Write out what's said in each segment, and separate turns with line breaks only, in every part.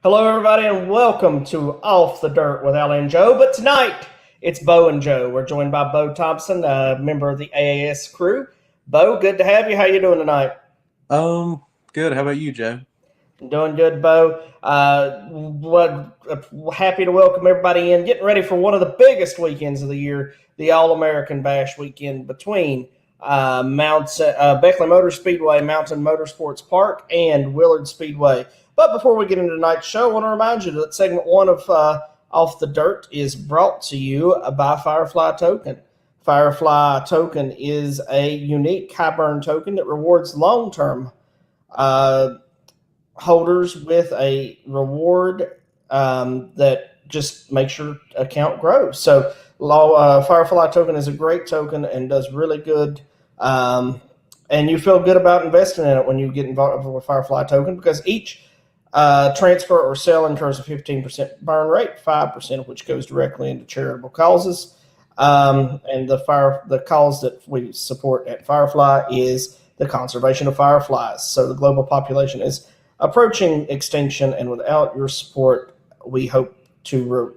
Hello, everybody, and welcome to Off the Dirt with Alan and Joe. But tonight, it's Bo and Joe. We're joined by Bo Thompson, a member of the AAS crew. Bo, good to have you. How you doing tonight?
Um, Good. How about you, Joe?
Doing good, Bo. Happy to welcome everybody in. Getting ready for one of the biggest weekends of the year, the All American Bash weekend between Beckley Motor Speedway, Mountain Motorsports Park, and Willard Speedway. But before we get into tonight's show, I want to remind you that segment one of Off the Dirt is brought to you by Firefly Token. Firefly Token is a unique high burn token that rewards long term uh, holders with a reward that just makes your account grow. So, Firefly token is a great token and does really good. And you feel good about investing in it when you get involved with Firefly token because each transfer or sale incurs a 15% burn rate, 5% of which goes directly into charitable causes. And the cause that we support at Firefly is the conservation of fireflies. So the global population is approaching extinction, and without your support, we hope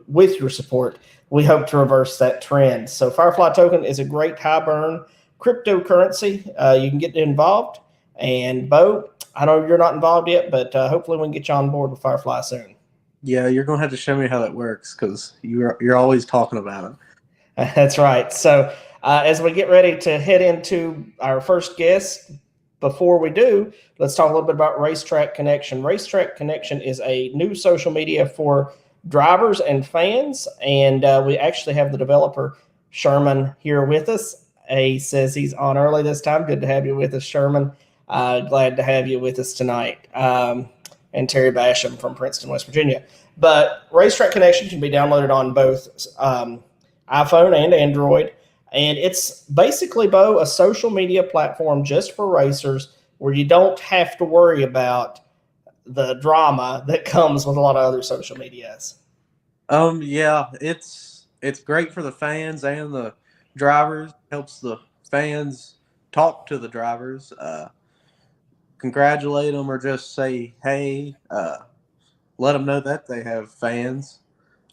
with your support, we hope to reverse that trend. So Firefly token is a great high burn cryptocurrency. You can get involved. And Bo, I know you're not involved yet, but hopefully we can get you on board with Firefly soon.
Yeah, you're gonna have to show me how that works because you're always talking about it.
That's right. So, as we get ready to head into our first guest, before we do, let's talk a little bit about Racetrack Connection. Racetrack Connection is a new social media for drivers and fans, and we actually have the developer Sherman here with us. He says he's on early this time. Good to have you with us, Sherman. Glad to have you with us tonight. And Terry Basham from Princeton, West Virginia. But Racetrack Connection can be downloaded on both iPhone and Android. And it's basically, Bo, a social media platform just for racers where you don't have to worry about the drama that comes with a lot of other social medias.
Yeah, it's great for the fans and the drivers. Helps the fans talk to the drivers, congratulate them, or just say hey. Let them know that they have fans.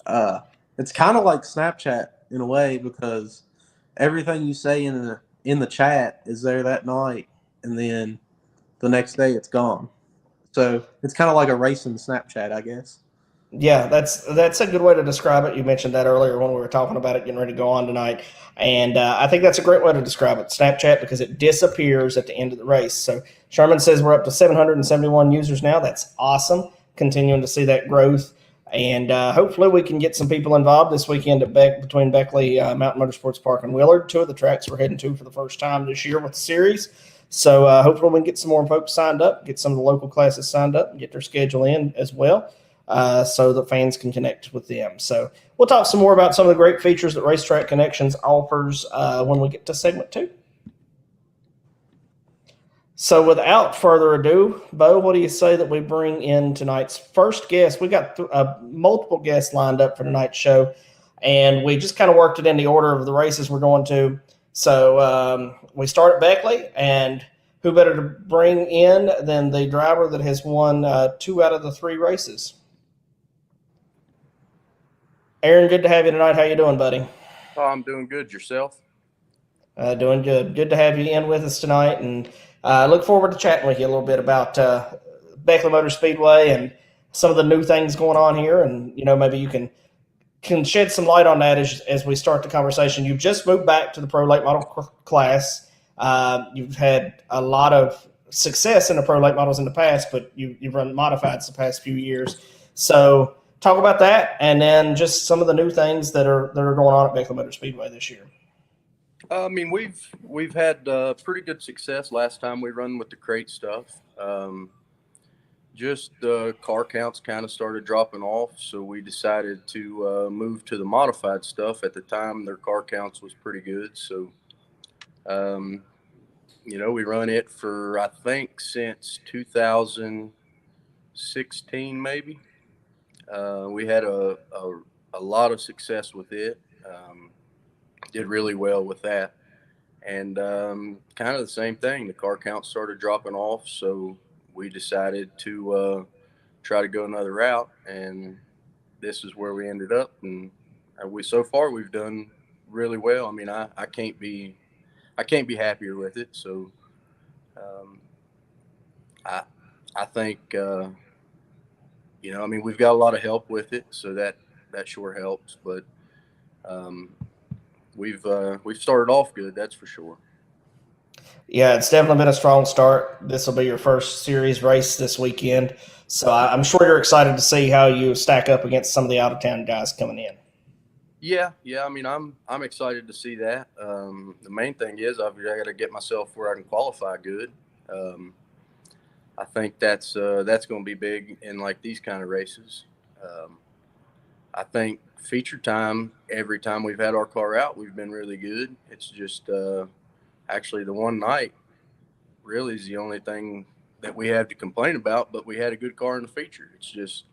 Uh, it's kind of like Snapchat in a way because everything you say in the chat is there that night, and then the next day it's gone. So it's kind of like a racing Snapchat, I guess.
Yeah, that's a good way to describe it. You mentioned that earlier when we were talking about it, getting ready to go on tonight, and I think that's a great way to describe it, Snapchat, because it disappears at the end of the race. So Sherman says we're up to 771 users now. That's awesome. Continuing to see that growth, and hopefully we can get some people involved this weekend between Beckley Mountain Motorsports Park and Willard, two of the tracks we're heading to for the first time this year with the series. So hopefully we can get some more folks signed up, get some of the local classes signed up, and get their schedule in as well so that fans can connect with them. So we'll talk some more about some of the great features that Racetrack Connections offers when we get to segment two. So without further ado, Bo, what do you say that we bring in tonight's first guest? We got multiple guests lined up for tonight's show, and we just kind of worked it in the order of the races we're going to. So we start at Beckley, and who better to bring in than the driver that has won two out of the three races? Aaron, good to have you tonight. How you doing, buddy?
Oh, I'm doing good. Yourself?
Doing good. Good to have you in with us tonight, and look forward to chatting with you a little bit about Beckley Motor Speedway and some of the new things going on here, and maybe you can shed some light on that as we start the conversation. You've just moved back to the Pro Late Model class. You've had a lot of success in the Pro Late Models in the past, but you've run modifieds the past few years. So talk about that, and then just some of the new things that are going on at Beckley Motor Speedway this year.
I mean, we've had pretty good success last time we run with the crate stuff. Just the car counts kind of started dropping off, so we decided to move to the modified stuff. At the time, their car counts was pretty good, so um, we run it for I think since 2016 maybe. We had a lot of success with it. Did really well with that. And kind of the same thing. The car count started dropping off, so we decided try to go another route, and this is where we ended up. And so far we've done really well. I mean, I can't be happier with it. So I think I mean, we've got a lot of help with it, so that sure helps. But we've started off good, that's for sure.
Yeah, it's definitely been a strong start. This will be your first series race this weekend, so I'm sure you're excited to see how you stack up against some of the out of town guys coming in.
Yeah. I mean, I'm excited to see that. The main thing is I got to get myself where I can qualify good. I think that's going to be big in like these kind of races. I think feature time, every time we've had our car out, we've been really good. It's just actually the one night really is the only thing that we have to complain about, but we had a good car in the feature. It's just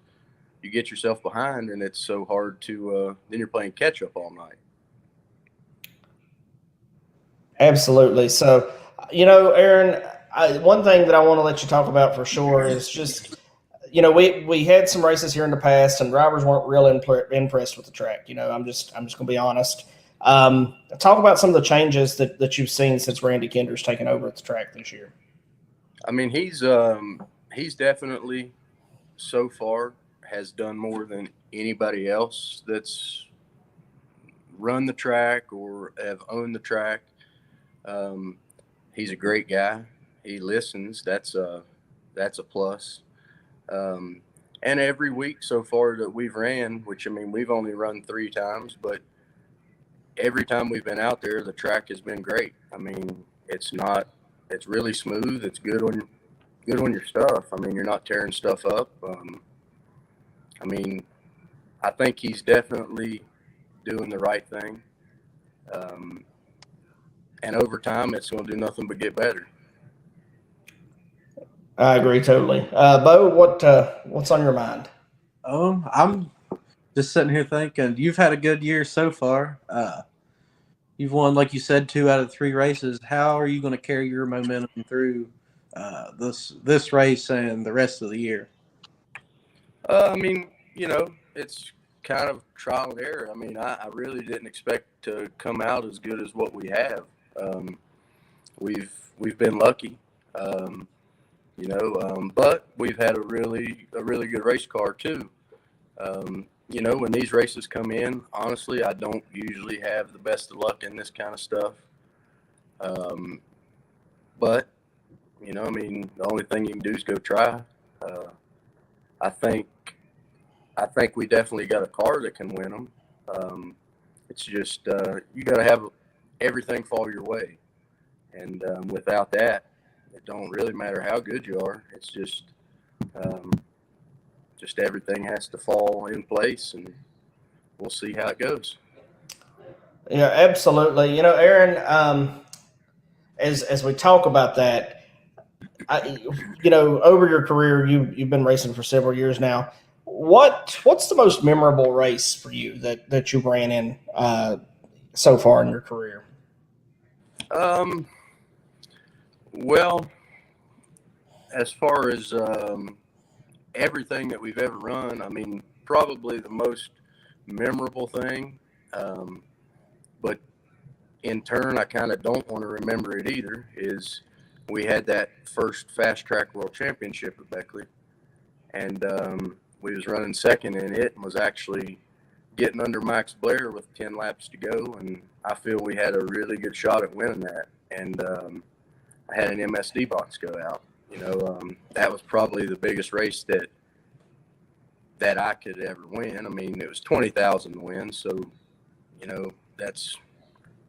you get yourself behind, and it's so hard to then you're playing catch up all night.
Absolutely. So, Aaron, one thing that I want to let you talk about for sure is just, we had some races here in the past, and drivers weren't real impressed with the track. I'm just going to be honest. Talk about some of the changes that you've seen since Randy Kinder's taken over at the track this year.
I mean, he's definitely so far has done more than anybody else that's run the track or have owned the track. He's a great guy. He listens. That's a plus. And every week so far that we've ran, which, I mean, we've only run 3 times, but every time we've been out there, the track has been great. I mean, it's really smooth. It's good on your stuff. I mean, you're not tearing stuff up. I mean, I think he's definitely doing the right thing. And over time, it's going to do nothing but get better.
I agree totally. Bo, what's on your mind?
I'm just sitting here thinking you've had a good year so far. You've won, like you said, 2 out of 3 races. How are you going to carry your momentum through this race and the rest of the year?
I mean, it's kind of trial and error. I mean, I really didn't expect to come out as good as what we have. We've been lucky, but we've had a really good race car too. When these races come in, honestly, I don't usually have the best of luck in this kind of stuff. But I mean, the only thing you can do is go try. I think we definitely got a car that can win them. It's just you got to have everything fall your way, and without that, it don't really matter how good you are. It's just everything has to fall in place, and we'll see how it goes.
Yeah, absolutely. Aaron, as we talk about that, over your career, you've been racing for several years now. What's the most memorable race for you that you ran in so far in your career?
Well, as far as everything that we've ever run, I mean, probably the most memorable thing, but in turn, I kind of don't want to remember it either, is we had that first Fast Track World Championship at Beckley, and we was running second in it and was actually getting under Max Blair with 10 laps to go, and I feel we had a really good shot at winning that, and I had an MSD box go out. That was probably the biggest race that I could ever win. I mean, it was $20,000 to win, so it's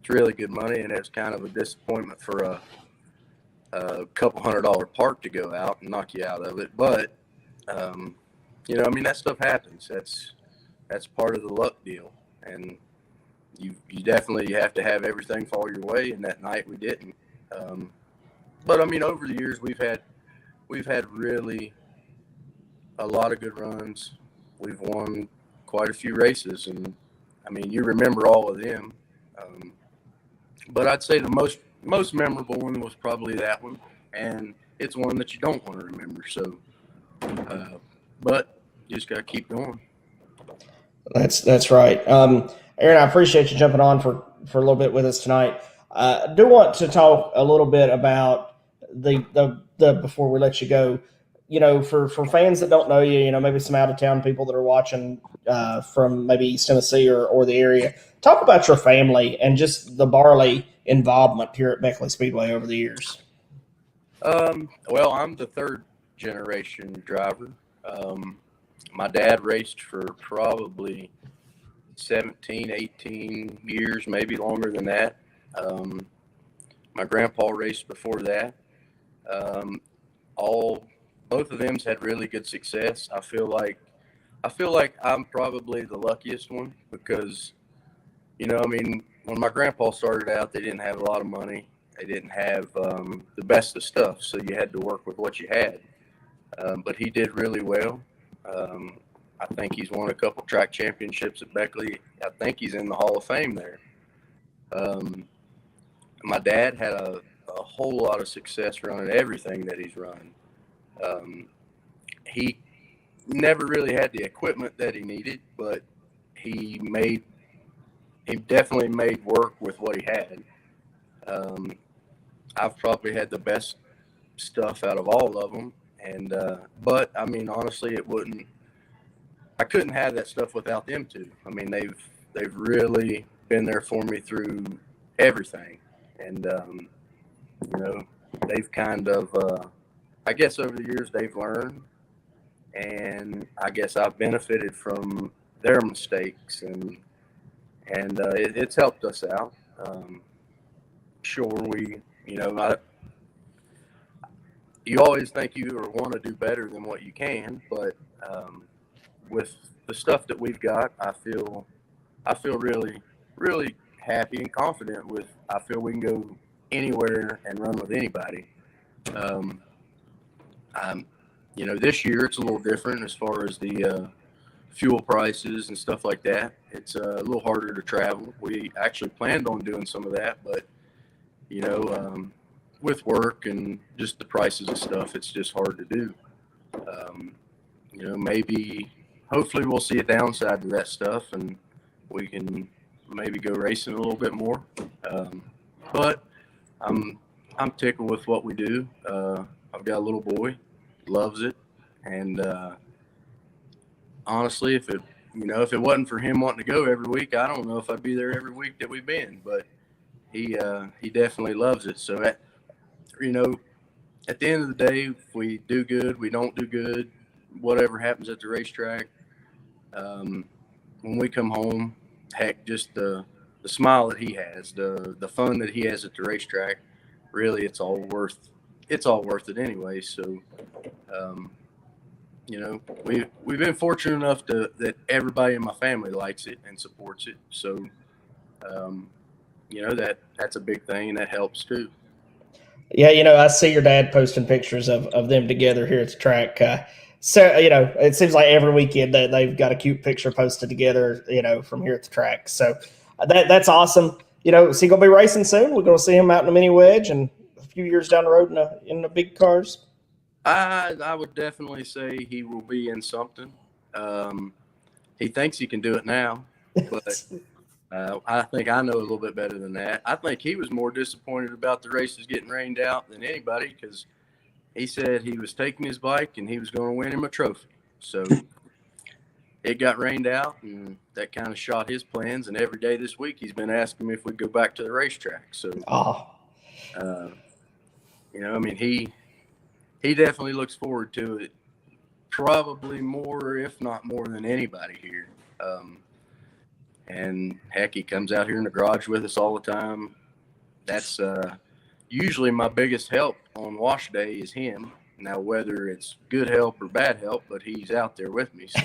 really good money, and it's kind of a disappointment for a couple $100 part to go out and knock you out of it. But I mean, that stuff happens. That's part of the luck deal, and you definitely have to have everything fall your way. And that night we didn't. But I mean, over the years we've had really a lot of good runs. We've won quite a few races, and I mean, you remember all of them. But I'd say the most memorable one was probably that one, and it's one that you don't want to remember. So but just got to keep going.
That's right. Aaron, I appreciate you jumping on for a little bit with us tonight. I do want to talk a little bit about the before we let you go. For fans that don't know you, maybe some out of town people that are watching from maybe East Tennessee or the area. Talk about your family and just the Barley involvement here at Beckley Speedway over the years.
Well, I'm the third generation driver. My dad raced for probably 17, 18 years, maybe longer than that. My grandpa raced before that. Both of them had really good success. I feel like I'm probably the luckiest one because, when my grandpa started out, they didn't have a lot of money. They didn't have the best of stuff, so you had to work with what you had. But he did really well. I think he's won a couple track championships at Beckley. I think he's in the Hall of Fame there. My dad had a whole lot of success running everything that he's run. He never really had the equipment that he needed, but he definitely made work with what he had. I've probably had the best stuff out of all of them. And, but I mean, honestly, I couldn't have that stuff without them too. I mean, they've really been there for me through everything. And, they've kind of, I guess over the years they've learned, and I guess I've benefited from their mistakes, and it's helped us out. Sure, you always think you want to do better than what you can, but with the stuff that we've got, I feel really, really happy and confident with. I feel we can go anywhere and run with anybody. This year it's a little different as far as the fuel prices and stuff like that. It's a little harder to travel. We actually planned on doing some of that, but with work and just the prices of stuff, it's just hard to do. Hopefully we'll see a downside to that stuff and we can maybe go racing a little bit more. But I'm tickled with what we do. I've got a little boy, loves it. And honestly, if it wasn't for him wanting to go every week, I don't know if I'd be there every week that we've been, but he definitely loves it. So at the end of the day, if we do good, we don't do good, whatever happens at the racetrack, when we come home, heck, just the smile that he has, the fun that he has at the racetrack, really, it's all worth it anyway. So, we've been fortunate enough that everybody in my family likes it and supports it. So, that's a big thing, and that helps too.
Yeah, I see your dad posting pictures of them together here at the track. So, it seems like every weekend that they've got a cute picture posted together, from here at the track. So that's awesome. Is he going to be racing soon? We're going to see him out in a mini wedge and a few years down the road in the big cars.
I would definitely say he will be in something. He thinks he can do it now, but I think I know a little bit better than that. I think he was more disappointed about the races getting rained out than anybody because he said he was taking his bike and he was going to win him a trophy. So it got rained out, and that kind of shot his plans. And every day this week he's been asking me if we'd go back to the racetrack. So, he definitely looks forward to it, probably more, if not more than anybody here. And heck, he comes out here in the garage with us all the time. That's usually my biggest help on wash day is him. Now, whether it's good help or bad help, but he's out there with me. So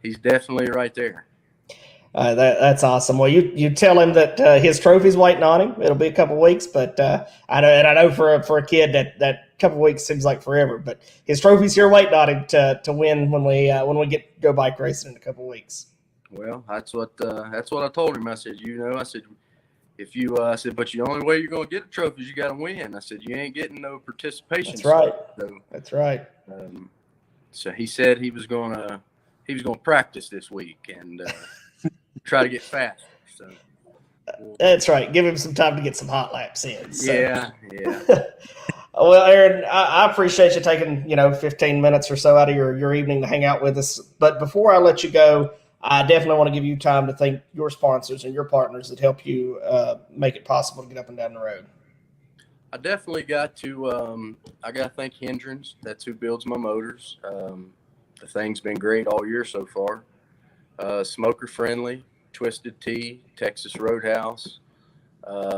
he's definitely right there.
That's awesome. Well, you tell him that his trophy's waiting on him. It'll be a couple weeks, but I know for a kid that couple weeks seems like forever. But his trophy's here waiting on him to win when we go bike racing in a couple weeks.
Well, that's what I told him. I said, but the only way you're going to get a trophy is you got to win. I said, you ain't getting no participation.
That's right.
So,
that's right.
So he said he was gonna practice this week and try to get fast. So
That's right. Give him some time to get some hot laps in. So.
yeah.
Well, Aaron, I appreciate you taking 15 minutes or so out of your evening to hang out with us. But before I let you go, I definitely want to give you time to thank your sponsors and your partners that help you make it possible to get up and down the road.
I definitely got to I got to thank Hendrens. That's who builds my motors. The thing's been great all year so far. Smoker Friendly, Twisted Tea, Texas Roadhouse,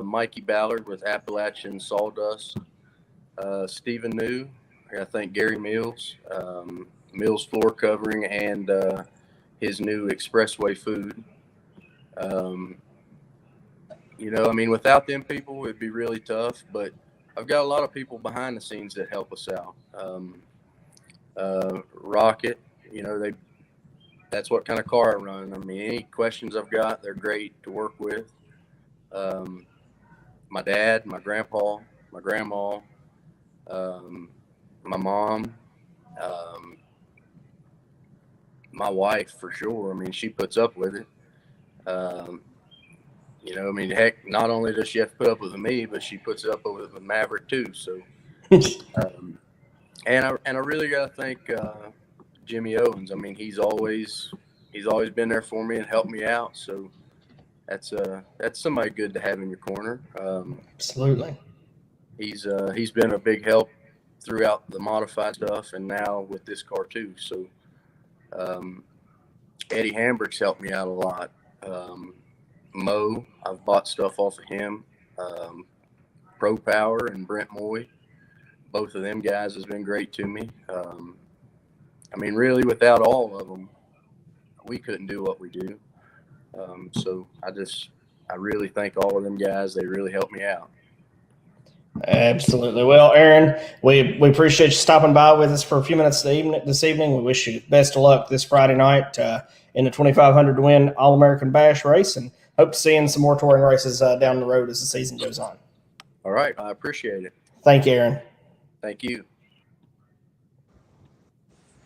Mikey Ballard with Appalachian Sawdust, Stephen New. I got to thank Gary Mills, Mills Floor Covering, and his new Expressway Food. Without them people, it'd be really tough. But I've got a lot of people behind the scenes that help us out. Rocket, that's what kind of car I run. I mean, any questions I've got, they're great to work with. My dad, my grandpa, my grandma, my mom, my wife for sure. I mean, she puts up with it. Heck, not only does she have to put up with me, but she puts up with Maverick too. So, and I really got to thank Jimmy Owens. I mean, he's always been there for me and helped me out. So that's somebody good to have in your corner.
Absolutely.
He's been a big help throughout the modified stuff and now with this car too. So Eddie Hambrick's helped me out a lot. Mo, I've bought stuff off of him. Pro Power and Brent Moy, both of them guys has been great to me. Really without all of them, we couldn't do what we do. So I really thank all of them guys. They really helped me out.
Absolutely. Well, Aaron, we appreciate you stopping by with us for a few minutes this evening. We wish you best of luck this Friday night in the 2,500 to win All-American Bash race, and hope to see you in some more touring races down the road as the season goes on.
All right. I appreciate it.
Thank you, Aaron.
Thank you.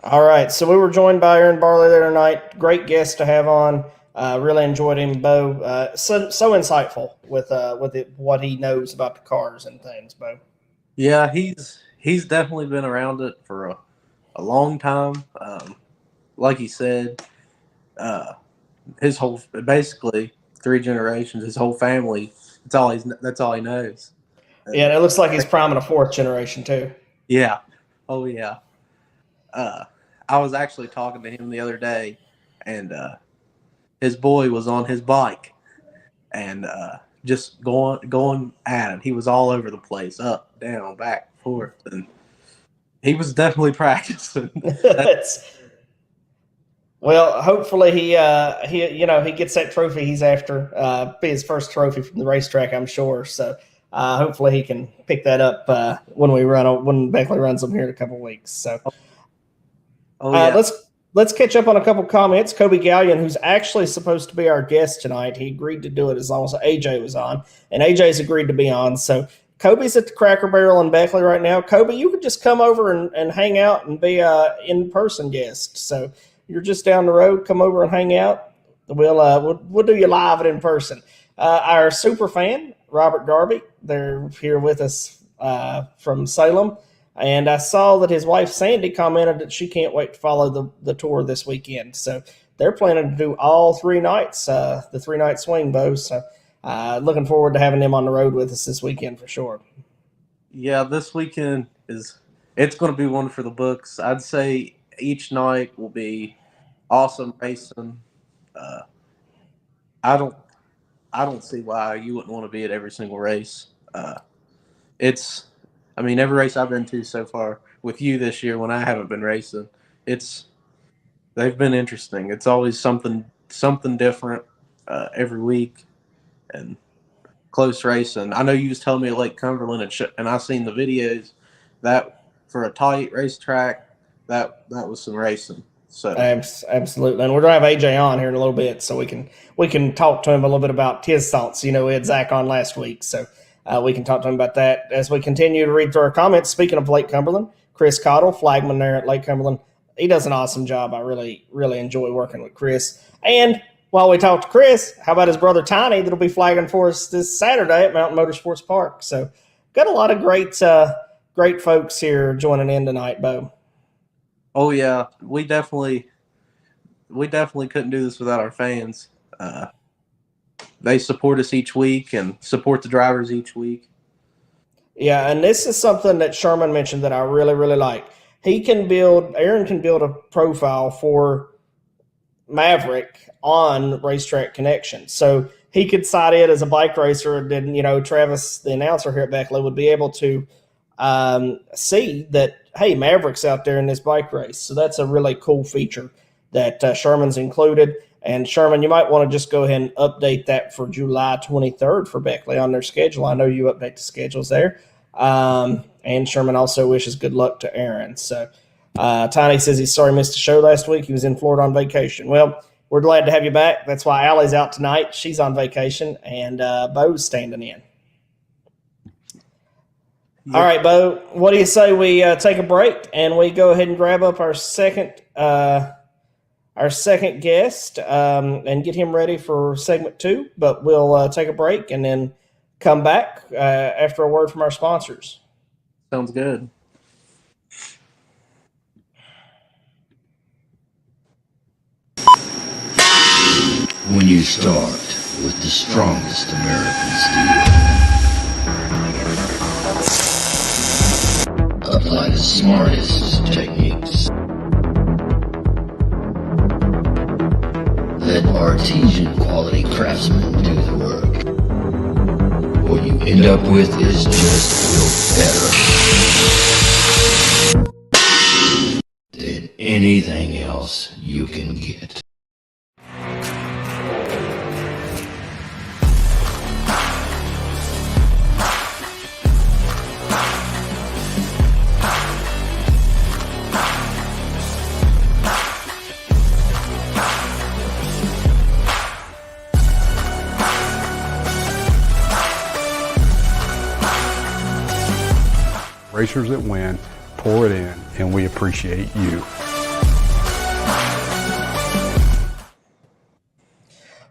All right. So we were joined by Aaron Barley there tonight. Great guest to have on. Really enjoyed him, Bo. So insightful with what he knows about the cars and things, Bo.
Yeah, he's definitely been around it for a long time. Like he said, his whole basically 3 generations, his whole family. That's all he knows.
Yeah, and it looks like he's priming a 4th generation too.
Yeah. Oh yeah. I was actually talking to him the other day, and his boy was on his bike and just going at it. He was all over the place, up, down, back, forth, and he was definitely practicing.
Well, hopefully he gets that trophy he's after. Be his first trophy from the racetrack, I'm sure. So hopefully he can pick that up when Beckley runs them here in a couple of weeks. So
yeah.
Let's catch up on a couple comments. Kobe Gallion, who's actually supposed to be our guest tonight, he agreed to do it as long as AJ was on, and AJ's agreed to be on. So Kobe's at the Cracker Barrel in Beckley right now. Kobe, you could just come over and hang out and be an in-person guest. So you're just down the road. Come over and hang out. We'll do you live and in person. Our super fan, Robert Darby, they're here with us from Salem. And I saw that his wife, Sandy, commented that she can't wait to follow the tour this weekend. So they're planning to do all 3 nights, the 3-night swing, Bo. So looking forward to having them on the road with us this weekend for sure.
Yeah, this weekend it's going to be one for the books. I'd say each night will be awesome racing. I don't see why you wouldn't want to be at every single race. Every race I've been to so far with you this year when I haven't been racing, they've been interesting. It's always something different every week and close racing. I know you was telling me at Lake Cumberland and I seen the videos that for a tight racetrack, that was some racing. So
absolutely, and we're gonna have AJ on here in a little bit, so we can talk to him a little bit about his thoughts. We had Zach on last week, so we can talk to him about that as we continue to read through our comments. Speaking of Lake Cumberland, Chris Cottle, flagman there at Lake Cumberland. He does an awesome job. I really, really enjoy working with Chris. And while we talk to Chris, how about his brother Tiny that'll be flagging for us this Saturday at Mountain Motorsports Park? So got a lot of great folks here joining in tonight, Bo.
Oh yeah, we definitely couldn't do this without our fans. They support us each week and support the drivers each week.
Yeah, and this is something that Sherman mentioned that I really, really like. Aaron can build a profile for Maverick on Racetrack Connection. So he could cite it as a bike racer, and then, Travis, the announcer here at Beckley, would be able to see that, hey, Maverick's out there in this bike race. So that's a really cool feature that Sherman's included. And Sherman, you might want to just go ahead and update that for July 23rd for Beckley on their schedule. I know you update the schedules there. And Sherman also wishes good luck to Aaron. So Tiny says he's sorry he missed the show last week. He was in Florida on vacation. Well, we're glad to have you back. That's why Allie's out tonight. She's on vacation, and Bo's standing in. Yep. All right, Bo, what do you say we take a break and we go ahead and grab up our second guest and get him ready for segment 2? But we'll take a break and then come back after a word from our sponsors.
Sounds good.
When you start with the strongest American steel, apply the smartest techniques, let artesian quality craftsmen do the work. What you end up with is just built better than anything else you can get.
Racers that win, pour it in, and we appreciate you.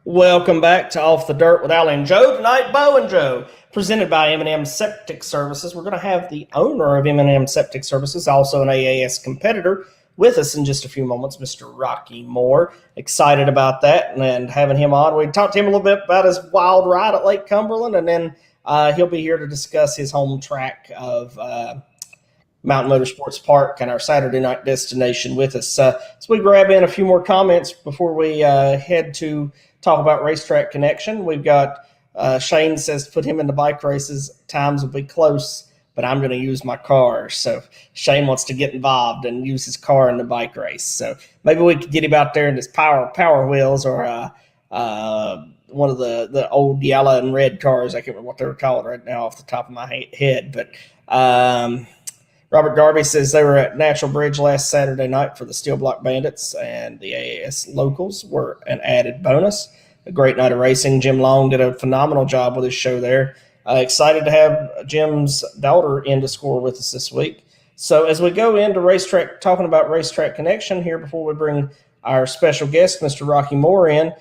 Welcome back to Off the Dirt with Allie and Joe. Tonight, Bo and Joe, presented by M&M Septic Services. We're going to have the owner of M&M Septic Services, also an AAS competitor, with us in just a few moments, Mr. Rocky Moore. Excited about that and having him on. We talked to him a little bit about his wild ride at Lake Cumberland, and then he'll be here to discuss his home track of Mountain Motorsports Park and our Saturday night destination with us. So we grab in a few more comments before we head to talk about Racetrack Connection. We've got Shane says to put him in the bike races. Times will be close, but I'm going to use my car. So Shane wants to get involved and use his car in the bike race. So maybe we could get him out there in his power wheels or one of the old yellow and red cars. I can't remember what they were called right now off the top of my head. But Robert Darby says they were at Natural Bridge last Saturday night for the Steel Block Bandits, and the AAS locals were an added bonus. A great night of racing. Jim Long did a phenomenal job with his show there. Excited to have Jim's daughter in to score with us this week. So as we go into racetrack, talking about Racetrack Connection here before we bring our special guest, Mr. Rocky Moore, in,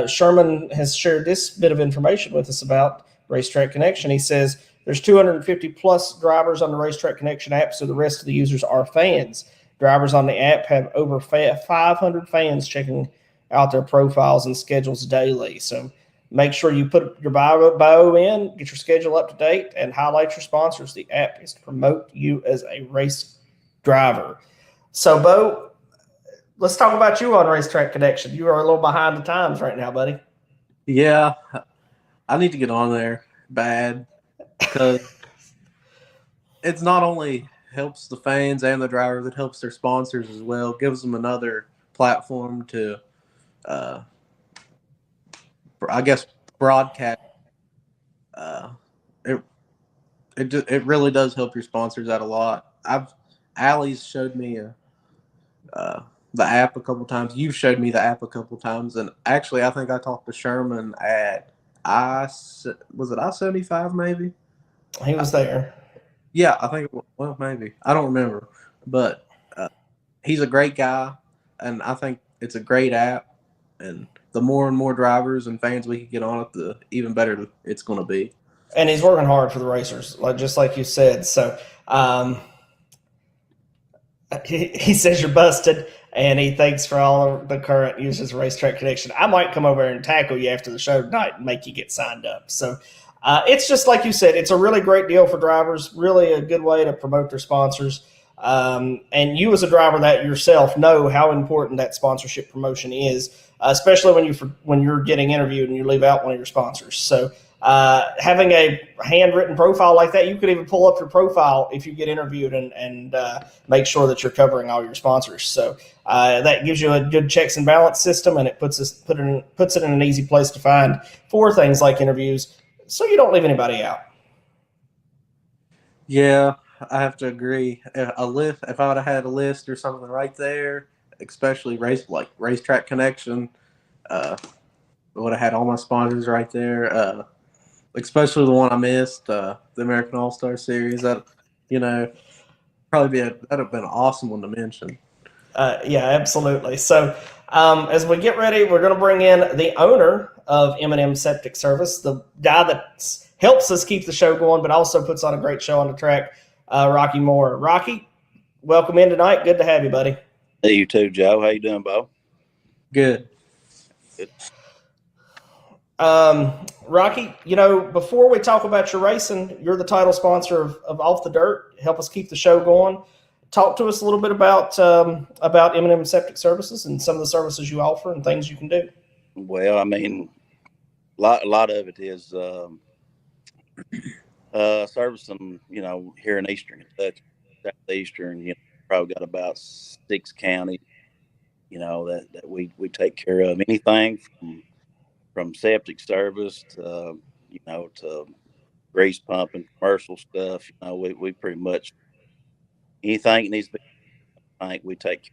Sherman has shared this bit of information with us about Racetrack Connection. He says there's 250 plus drivers on the Racetrack Connection app, so the rest of the users are fans. Drivers on the app have over 500 fans checking out their profiles and schedules daily. So make sure you put your bio in, get your schedule up to date, and highlight your sponsors. The app is to promote you as a race driver. So, Bo, let's talk about you on Racetrack Connection. You are a little behind the times right now, buddy.
Yeah, I need to get on there bad because it's not only helps the fans and the drivers, it helps their sponsors as well. Gives them another platform to, I guess, broadcast. It really does help your sponsors out a lot. Allie's showed me the app a couple times. You've showed me the app a couple times, and actually, I think I talked to Sherman at was it I-75 maybe?
He was there.
Yeah, I think. Well, maybe I don't remember, but he's a great guy, and I think it's a great app. And the more and more drivers and fans we can get on it, the even better it's going to be.
And he's working hard for the racers, just like you said. So he says you're busted, and he thanks for all of the current users of Racetrack Connection. I might come over and tackle you after the show tonight and make you get signed up. So it's just like you said, it's a really great deal for drivers, really a good way to promote their sponsors. And you as a driver that yourself know how important that sponsorship promotion is, especially when you're getting interviewed and you leave out one of your sponsors. So having a handwritten profile like that, you could even pull up your profile if you get interviewed and make sure that you're covering all your sponsors. So that gives you a good checks and balance system, and it puts it in an easy place to find for things like interviews, so you don't leave anybody out.
Yeah, I have to agree. If I would have had a list or something right there, especially Racetrack Connection, I would have had all my sponsors right there. Especially the one I missed, the American All-Star Series. That that'd have been an awesome one to mention.
Yeah, absolutely. So as we get ready, we're going to bring in the owner of M&M Septic Service, the guy that helps us keep the show going, but also puts on a great show on the track, Rocky Moore. Rocky, welcome in tonight. Good to have you, buddy.
Hey, you too, Joe. How you doing, Bo?
Good.
Good.
Rocky, before we talk about your racing, you're the title sponsor of Off the Dirt. Help us keep the show going. Talk to us a little bit about M&M Septic Services and some of the services you offer and things you can do.
Well, I mean, a lot of it is servicing, here in Eastern Kentucky, Southeastern, probably got about 6 counties, that we take care of. Anything from septic service to, to grease pump and commercial stuff. We pretty much anything that needs to be, I think we take care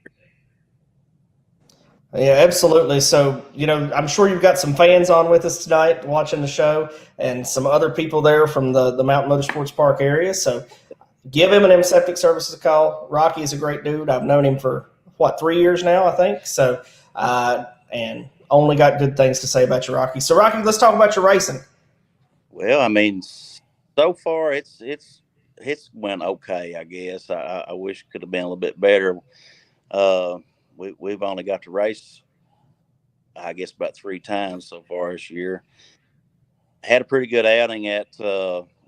of.
Yeah, absolutely. So, I'm sure you've got some fans on with us tonight watching the show and some other people there from the Mountain Motorsports Park area. So give M&M Septic Services a call. Rocky is a great dude. I've known him for, 3 years now, I think. So, and only got good things to say about you, Rocky. So, Rocky, let's talk about your racing.
Well, I mean, so far it's went okay, I guess. I wish it could have been a little bit better. We've only got to race, I guess, about 3 times so far this year. Had a pretty good outing at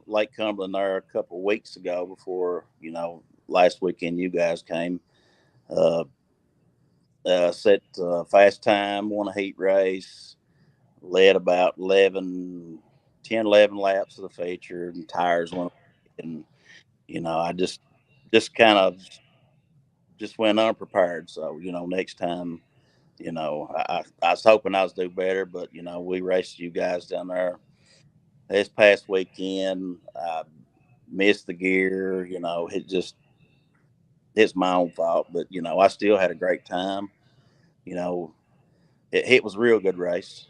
Lake Cumberland there a couple of weeks ago before, last weekend you guys came. Set fast time, won a heat race, led about 10, 11 laps of the feature, and tires went. And, I just kind of just went unprepared. So, next time, I was hoping I was do better, but, we raced you guys down there this past weekend. I missed the gear, it's my own fault, but, I still had a great time. It was a real good race.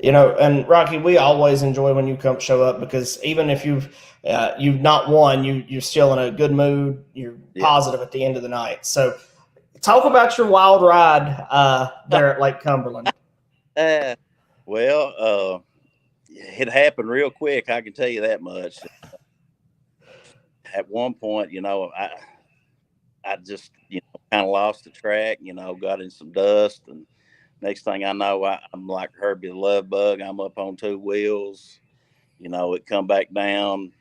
And Rocky, we always enjoy when you come show up, because even if you've not won, you're still in a good mood. You're positive at the end of the night. So talk about your wild ride there at Lake Cumberland.
Well, it happened real quick. I can tell you that much. At one point, I just, kind of lost the track, got in some dust, and next thing I know, I'm like Herbie the Love Bug. I'm up on 2 wheels. It come back down.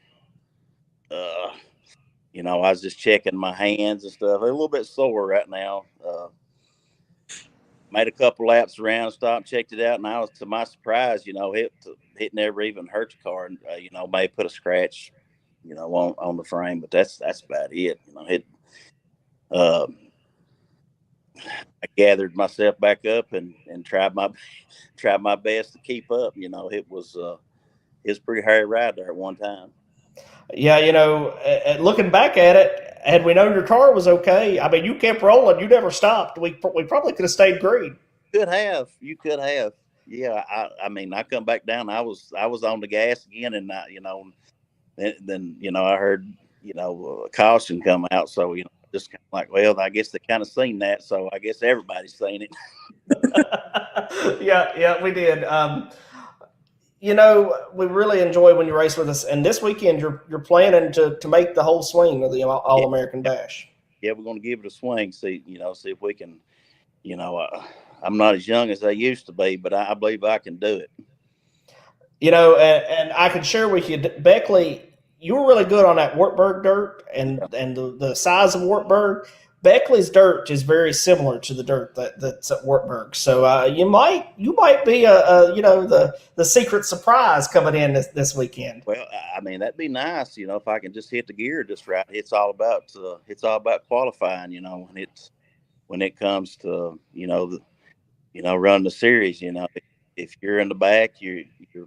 I was just checking my hands and stuff. They're a little bit sore right now. Made a couple laps around, stopped, checked it out, and I was, to my surprise, it never even hurt the car. And, may put a scratch, on the frame, but that's about it. I gathered myself back up and tried my best to keep up. It was a pretty hard ride there at one time.
Yeah, looking back at it, had we known your car was okay, I mean, you kept rolling. You never stopped. We probably could have stayed green.
You could have. Yeah, I mean, I come back down. I was on the gas again, and then I heard a caution come out, so just kind of like, well, I guess they kind of seen that, so I guess everybody's seen it.
Yeah, we did. We really enjoy when you race with us, and this weekend you're planning to make the whole swing of the All American Bash.
Yeah, we're going to give it a swing. See if we can. I'm not as young as I used to be, but I believe I can do it.
And I can share with you, Beckley, you were really good on that Wartburg dirt, and the size of Wartburg. Beckley's dirt is very similar to the dirt that's at Wartburg. So you might be the secret surprise coming in this weekend.
Well, I mean, that'd be nice, if I can just hit the gear just right. It's all about qualifying, when it comes to run the series. If you're in the back, you're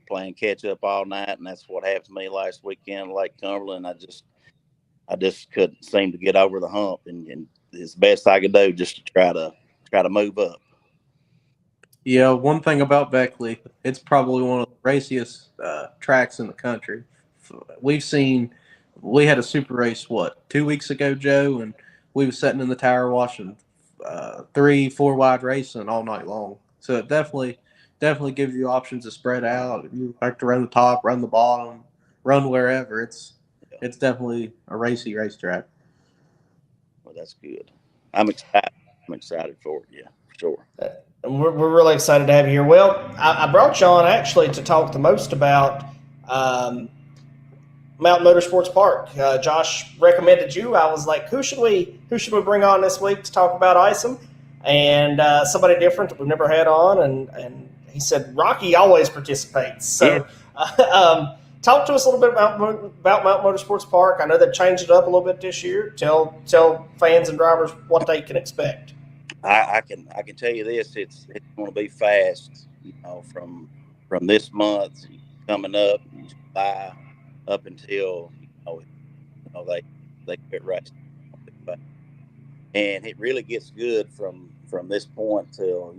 playing catch up all night, and that's what happened to me last weekend, Lake Cumberland. I just couldn't seem to get over the hump, and it's the best I could do just to try to move up.
Yeah, one thing about Beckley, it's probably one of the raciest tracks in the country. We had a super race 2 weeks ago, Joe, and we were sitting in the tower watching 3-4 wide racing all night long. So it definitely gives you options to spread out. If you like to run the top, run the bottom, run wherever, it's definitely a racy racetrack.
Well, that's good. I'm excited for it. Yeah, for sure.
And we're really excited to have you here. Well, I brought you on actually to talk the most about Mountain Motorsports Park. Josh recommended you. I was like, who should we bring on this week to talk about ISOM? And somebody different that we've never had on. And he said, Rocky always participates. So talk to us a little bit about Mountain Motorsports Park. I know they've changed it up a little bit this year. Tell fans and drivers what they can expect.
I can tell you this: it's going to be fast. From this month coming up, July, up until they quit racing, and it really gets good from this point till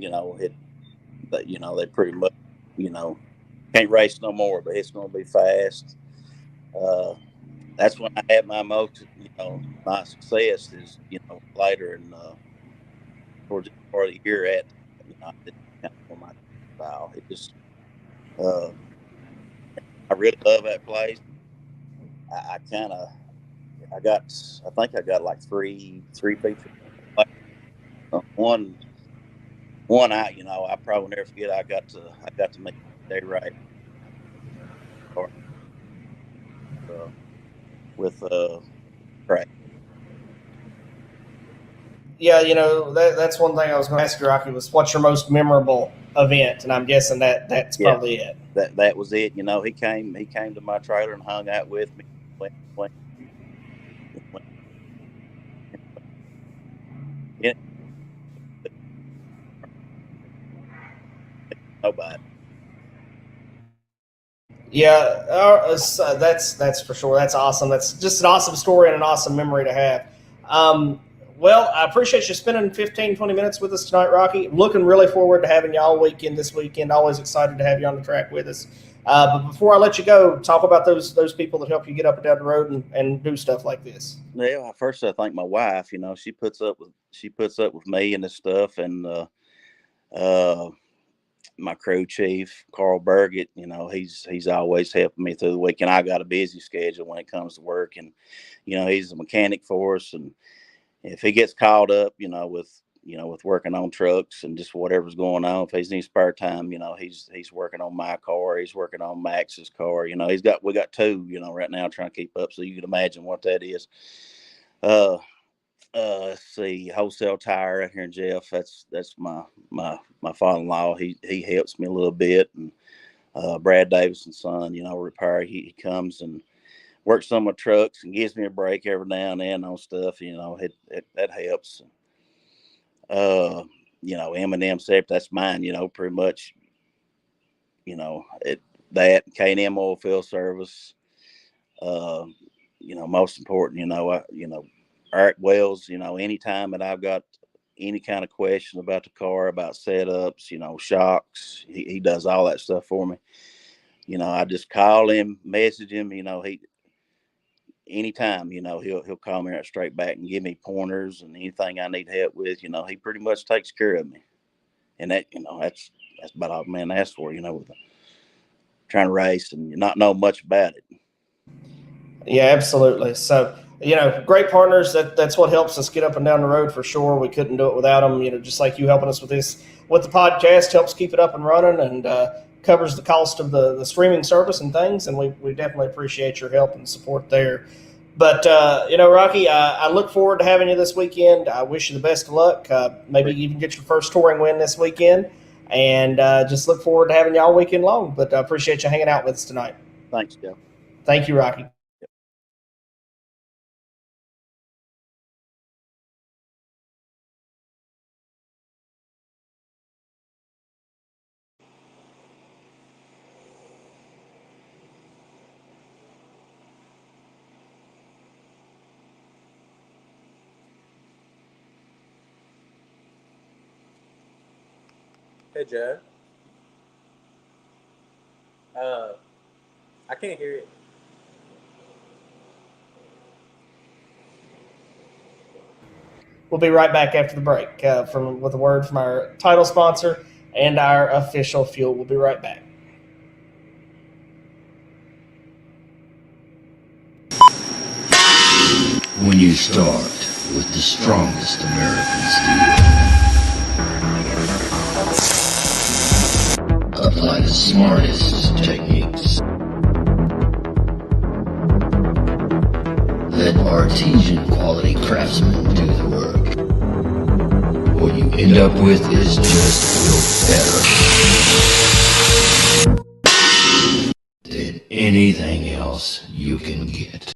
they pretty much can't race no more. But it's going to be fast. That's when I had my most my success is later in towards the part of the year at my style. It just I really love that place. I think I got like three features. One I probably will never forget. I got to make a day right with track.
Yeah, that's one thing I was going to ask you, Rocky, was what's your most memorable event? And I'm guessing that's probably it.
That was it. He came to my trailer and hung out with me. Nobody.
Yeah, that's for sure. That's awesome. That's just an awesome story and an awesome memory to have. Well, I appreciate you spending 15, 20 minutes with us tonight, Rocky. Looking really forward to having you all weekend this weekend. Always excited to have you on the track with us. But before I let you go, talk about those people that help you get up and down the road and do stuff like this.
Yeah, first I thank my wife. She puts up with me and this stuff, and my crew chief, Carl Burgett. He's always helping me through the week, and I got a busy schedule when it comes to work, and he's a mechanic for us, and if he gets caught up, with working on trucks and just whatever's going on, if he's any spare time, he's working on my car, he's working on Max's car. We got two, right now trying to keep up. So you can imagine what that is. Let's see, Wholesale Tire out here in Jeff. That's my father-in-law. He helps me a little bit, and Brad Davison's son, repair. He comes and works on my trucks and gives me a break every now and then on stuff. That helps. M&M Separate, that's mine. Pretty much. That K&M Oil Field Service. Most important. Eric Wells. Anytime that I've got any kind of question about the car, about setups, shocks, he does all that stuff for me. I just call him, message him. anytime, he'll call me right straight back and give me pointers and anything I need help with. He pretty much takes care of me, and that's about all man asks for. With trying to race and not know much about it.
Yeah, absolutely. So, great partners. That's what helps us get up and down the road for sure. We couldn't do it without them. Just like you helping us with the podcast helps keep it up and running and covers the cost of the streaming service and things. And we definitely appreciate your help and support there. But, Rocky, I look forward to having you this weekend. I wish you the best of luck. Maybe you can get your first touring win this weekend. And just look forward to having you all weekend long. But I appreciate you hanging out with us tonight.
Thanks, Joe.
Thank you, Rocky.
Hey, Joe. I can't hear you.
We'll be right back after the break with a word from our title sponsor and our official fuel. We'll be right back.
When you start with the strongest American steel, apply the smartest techniques. Let artesian quality craftsmen do the work. What you end up with is just better than anything else you can get.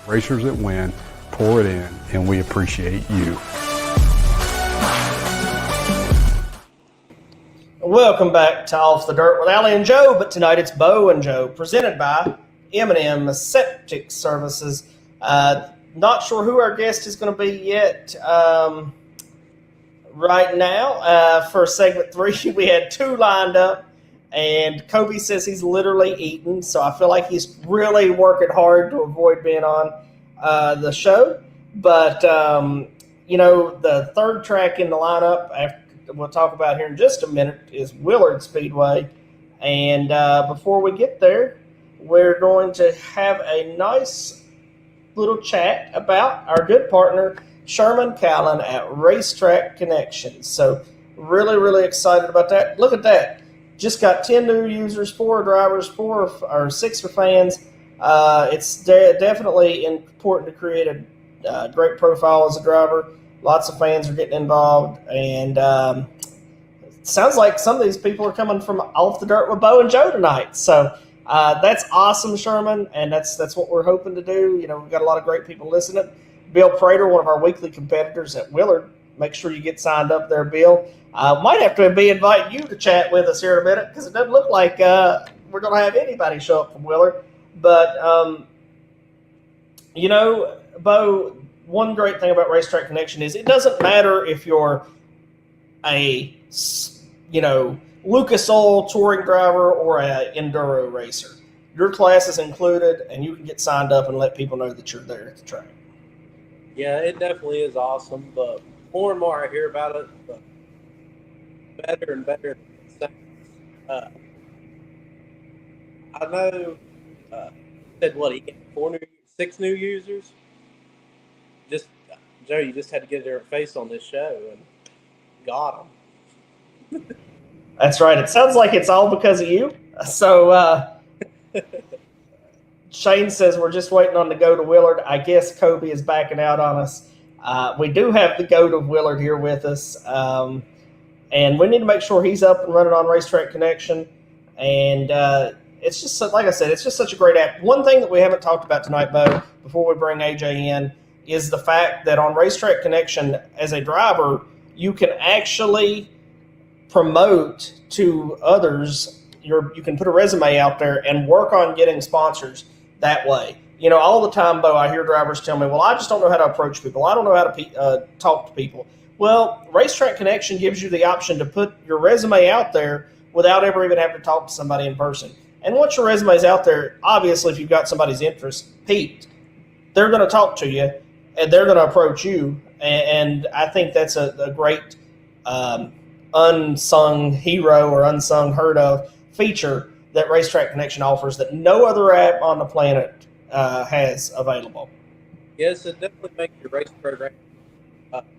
Racers that win, pour it in, and we appreciate you.
Welcome back to Off the Dirt with Allie and Joe, but tonight it's Bo and Joe, presented by M&M Septic Services. Not sure who our guest is going to be yet. Right now, for segment 3, we had 2 lined up, and Kobe says he's literally eating, so I feel like he's really working hard to avoid being on the show. But, the third track in the lineup, we'll talk about here in just a minute, is Willard Speedway. And before we get there, we're going to have a nice little chat about our good partner, Sherman Callan at Racetrack Connections. So really, really excited about that. Look at that. Just got 10 new users, 4 drivers, 6 are fans. It's definitely important to create a great profile as a driver. Lots of fans are getting involved, and it sounds like some of these people are coming from Off the Dirt with Bo and Joe tonight. So that's awesome, Sherman, and that's what we're hoping to do. We've got a lot of great people listening. Bill Prater, one of our weekly competitors at Willard. Make sure you get signed up there, Bill. Might have to be inviting you to chat with us here in a minute because it doesn't look like we're going to have anybody show up from Willard. But, Bo, one great thing about Racetrack Connection is it doesn't matter if you're a, Lucas Oil touring driver or an enduro racer. Your class is included, and you can get signed up and let people know that you're there at the track.
Yeah, it definitely is awesome. But more and more I hear about it, the better and better it sounds. I know. Said what he got 6 new users. Joe, you just had to get their face on this show and got them.
That's right. It sounds like it's all because of you. So Shane says we're just waiting on the GOAT of Willard. I guess Kobe is backing out on us. We do have the GOAT of Willard here with us, and we need to make sure he's up and running on Racetrack Connection. And it's just like I said, it's just such a great app. One thing that we haven't talked about tonight, Bo, before we bring AJ in, is the fact that on Racetrack Connection, as a driver, you can actually promote to others. You can put a resume out there and work on getting sponsors that way. You know, all the time, Bo, I hear drivers tell me, well, I just don't know how to approach people. I don't know how to talk to people. Well, Racetrack Connection gives you the option to put your resume out there without ever even having to talk to somebody in person. And once your resume is out there, obviously, if you've got somebody's interest piqued, they're going to talk to you and they're going to approach you. And I think that's a great unsung hero or unsung heard of feature that Racetrack Connection offers that no other app on the planet has available.
Yes, it definitely makes your race program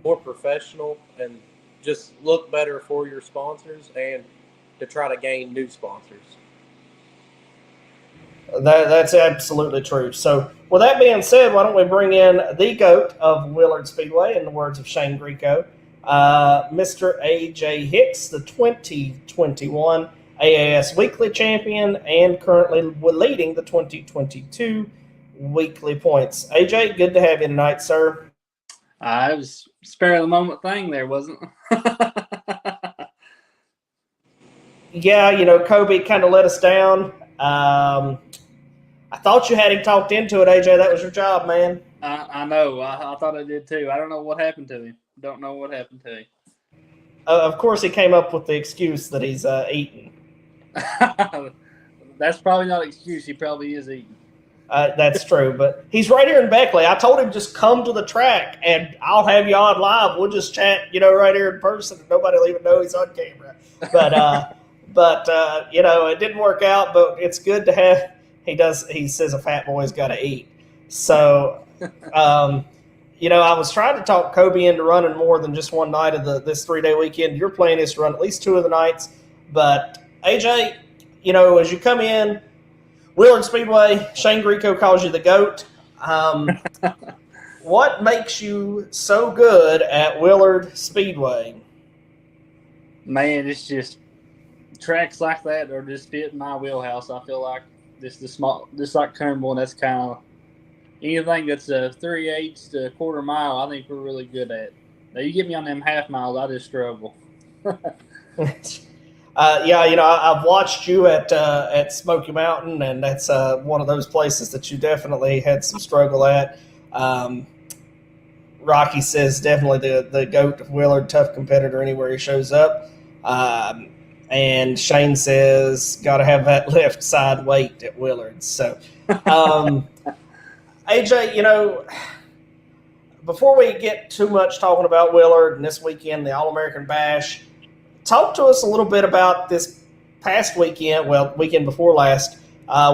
more professional and just look better for your sponsors and to try to gain new sponsors.
That's absolutely true. So, with that being said, why don't we bring in the GOAT of Willard Speedway, in the words of Shane Grieco, Mr. AJ Hicks, the 2021 AAS Weekly Champion and currently leading the 2022 Weekly Points. AJ, good to have you tonight, sir.
It was spare of the moment thing there, wasn't it?
Yeah, you know, Kobe kind of let us down. I thought you had him talked into it, AJ. That was your job, man.
I know. I thought I did too. I don't know what happened to him. Don't know what happened to him.
Of course, he came up with the excuse that he's eating.
That's probably not an excuse. He probably is eating.
That's true, but he's right here in Beckley. I told him just come to the track, and I'll have you on live. We'll just chat, you know, right here in person, and nobody will even know he's on camera. But you know, it didn't work out. But it's good to have. He says a fat boy's got to eat. So, you know, I was trying to talk Kobe into running more than just one night of this 3-day weekend. Your plan is to run at least 2 of the nights. But AJ, you know, as you come in, Willard Speedway, Shane Grieco calls you the GOAT. What makes you so good at Willard Speedway?
Man, it's just tracks like that are just fit in my wheelhouse. I feel like just like Turnbull, and that's kind of anything that's a 3/8 to a quarter mile. I think we're really good at. Now you get me on them half miles, I just struggle.
Yeah, you know, I've watched you at Smoky Mountain, and that's one of those places that you definitely had some struggle at. Rocky says definitely the GOAT of Willard, tough competitor anywhere he shows up. And Shane says got to have that left side weight at Willard. So, AJ, you know, before we get too much talking about Willard and this weekend, the All-American Bash, talk to us a little bit about this past weekend, well, weekend before last,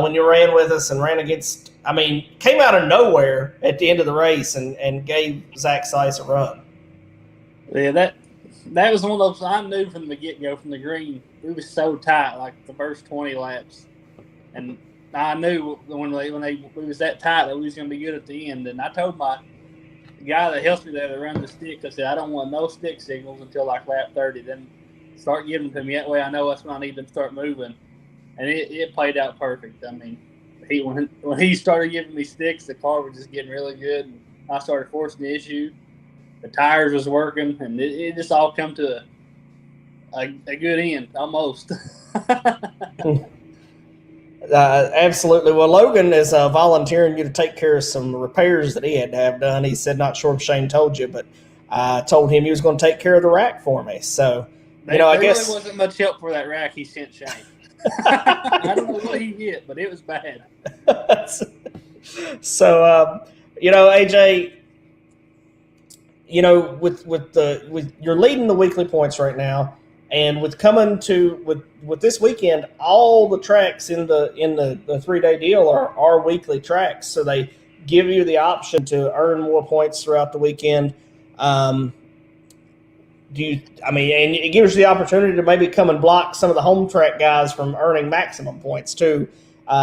when you ran with us and ran against, I mean, came out of nowhere at the end of the race and gave Zach Seiss a run.
Yeah, that was one of those I knew from the get-go, from the green. We was so tight, like the first 20 laps. And I knew when we was that tight that we was going to be good at the end. And I told my guy that helps me there to run the stick, I said, I don't want no stick signals until like lap 30. Then start giving them to me. That way I know that's when I need to start moving. And it played out perfect. I mean, when he started giving me sticks, the car was just getting really good. And I started forcing the issue. The tires was working, and it just all come to a good end, almost.
Absolutely. Well, Logan is volunteering you to take care of some repairs that he had to have done. He said, not sure if Shane told you, but I told him he was going to take care of the rack for me. So, you know, I guess
really wasn't much help for that rack he sent Shane. I don't know what he did, but it was bad.
So, you know, AJ, you know, with you're leading the weekly points right now, and with coming to with this weekend, all the tracks in the 3-day deal are weekly tracks, so they give you the option to earn more points throughout the weekend. And it gives you the opportunity to maybe come and block some of the home track guys from earning maximum points too,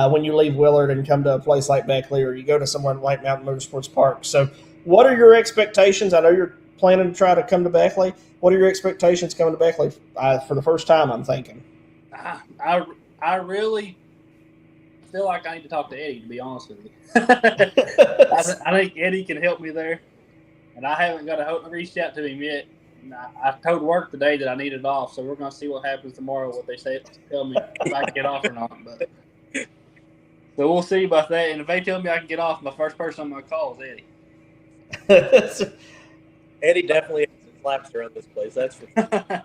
when you leave Willard and come to a place like Beckley, or you go to somewhere in White Mountain Motorsports Park. So, what are your expectations? I know you're planning to try to come to Beckley. What are your expectations coming to Beckley for the first time, I'm thinking?
I really feel like I need to talk to Eddie, to be honest with you. I think Eddie can help me there, and I haven't reached out to him yet. And I told work today that I needed off, so we're going to see what happens tomorrow, what they tell me if I can get off or not. But so we'll see about that. And if they tell me I can get off, my first person I'm going to call is Eddie.
Eddie definitely has his laps around this place. That's for sure.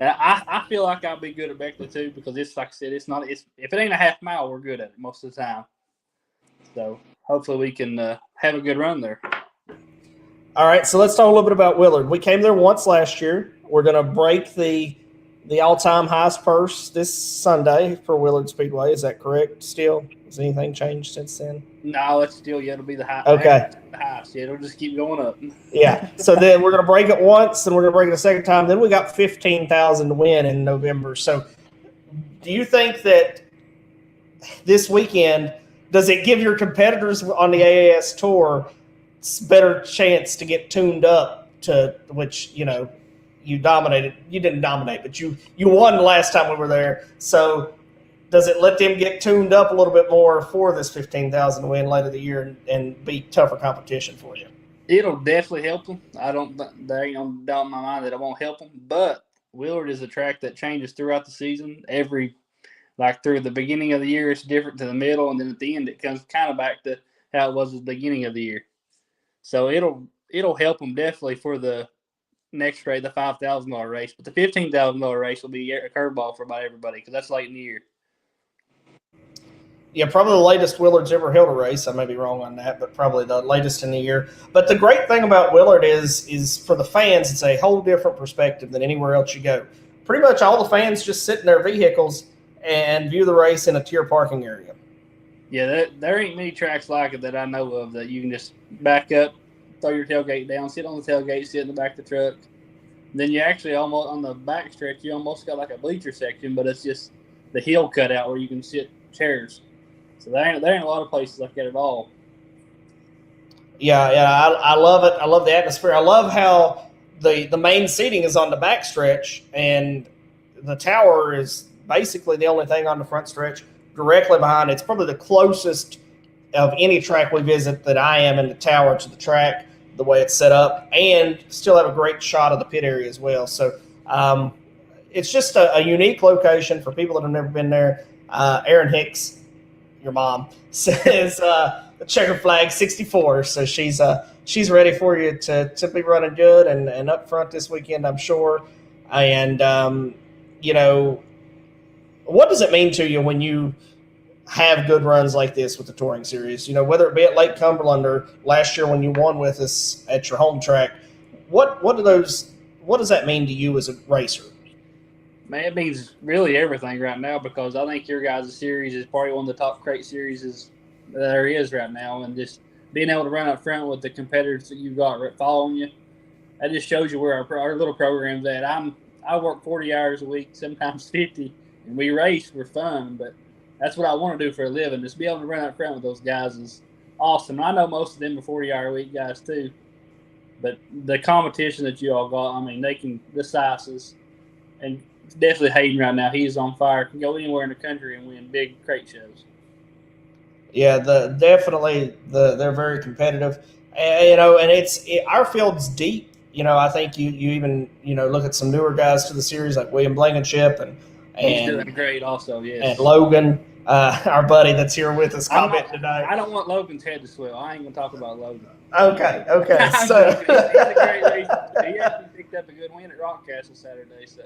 I feel like I'll be good at Beckley too, because it's like I said, if it ain't a half mile, we're good at it most of the time. So hopefully we can have a good run there.
All right, so let's talk a little bit about Willard. We came there once last year. We're going to break the all-time highest purse this Sunday for Willard Speedway. Is that correct still? Has anything changed since then?
No, it'll be the highest.
Okay.
The highest. Yeah, it'll just keep going up.
Yeah. So then we're going to break it once, and we're going to break it a second time. Then we got $15,000 to win in November. So do you think that this weekend, does it give your competitors on the AAS Tour better chance to get tuned up to which, you dominated? You didn't dominate, but you won the last time we were there. So does it let them get tuned up a little bit more for this $15,000 win later in the year and be tougher competition for you?
It'll definitely help them. There ain't no doubt in my mind that it won't help them. But Willard is a track that changes throughout the season. Through the beginning of the year, it's different to the middle, and then at the end, it comes kind of back to how it was at the beginning of the year. So it'll help them definitely for the next race, the $5,000 race. But the $15,000 race will be a curveball for about everybody because that's late in the year.
Yeah, probably the latest Willard's ever held a race. I may be wrong on that, but probably the latest in the year. But the great thing about Willard is for the fans, it's a whole different perspective than anywhere else you go. Pretty much all the fans just sit in their vehicles and view the race in a tier parking area.
Yeah, there ain't many tracks like it that I know of that you can just back up, throw your tailgate down, sit on the tailgate, sit in the back of the truck. Then you actually almost, on the back stretch, you almost got like a bleacher section, but it's just the hill cut out where you can sit chairs. So there ain't a lot of places like that at all.
Yeah, I love it. I love the atmosphere. I love how the main seating is on the back stretch, and the tower is basically the only thing on the front stretch directly behind. It's probably the closest of any track we visit that I am in the tower to the track, the way it's set up, and still have a great shot of the pit area as well. So it's just a unique location for people that have never been there. Erin Hicks, your mom, says the checker flag 64. So she's ready for you to be running good and up front this weekend, I'm sure. And, what does it mean to you when you have good runs like this with the touring series? Whether it be at Lake Cumberland or last year when you won with us at your home track, what does that mean to you as a racer?
Man, it means really everything right now, because I think your guys' series is probably one of the top crate series there is right now. And just being able to run up front with the competitors that you've got following you, that just shows you where our little program's at. I work 40 hours a week, sometimes 50, and we race for fun, but that's what I want to do for a living. Just be able to run up front with those guys is awesome. And I know most of them are 40-hour-a-week guys too, but the competition that you all got, I mean, they can – the sizes, and definitely Hayden right now. He's on fire. Can go anywhere in the country and win big crate shows.
Yeah, they're very competitive, and our field's deep. I think you even look at some newer guys to the series like William Blankenship and
he's doing great also. Yes,
and Logan, our buddy that's here with us, commenting tonight.
I don't want Logan's head to swell. I ain't gonna talk about Logan.
Okay. So
he's a great racer. He actually picked up a good win at Rock Castle Saturday. So.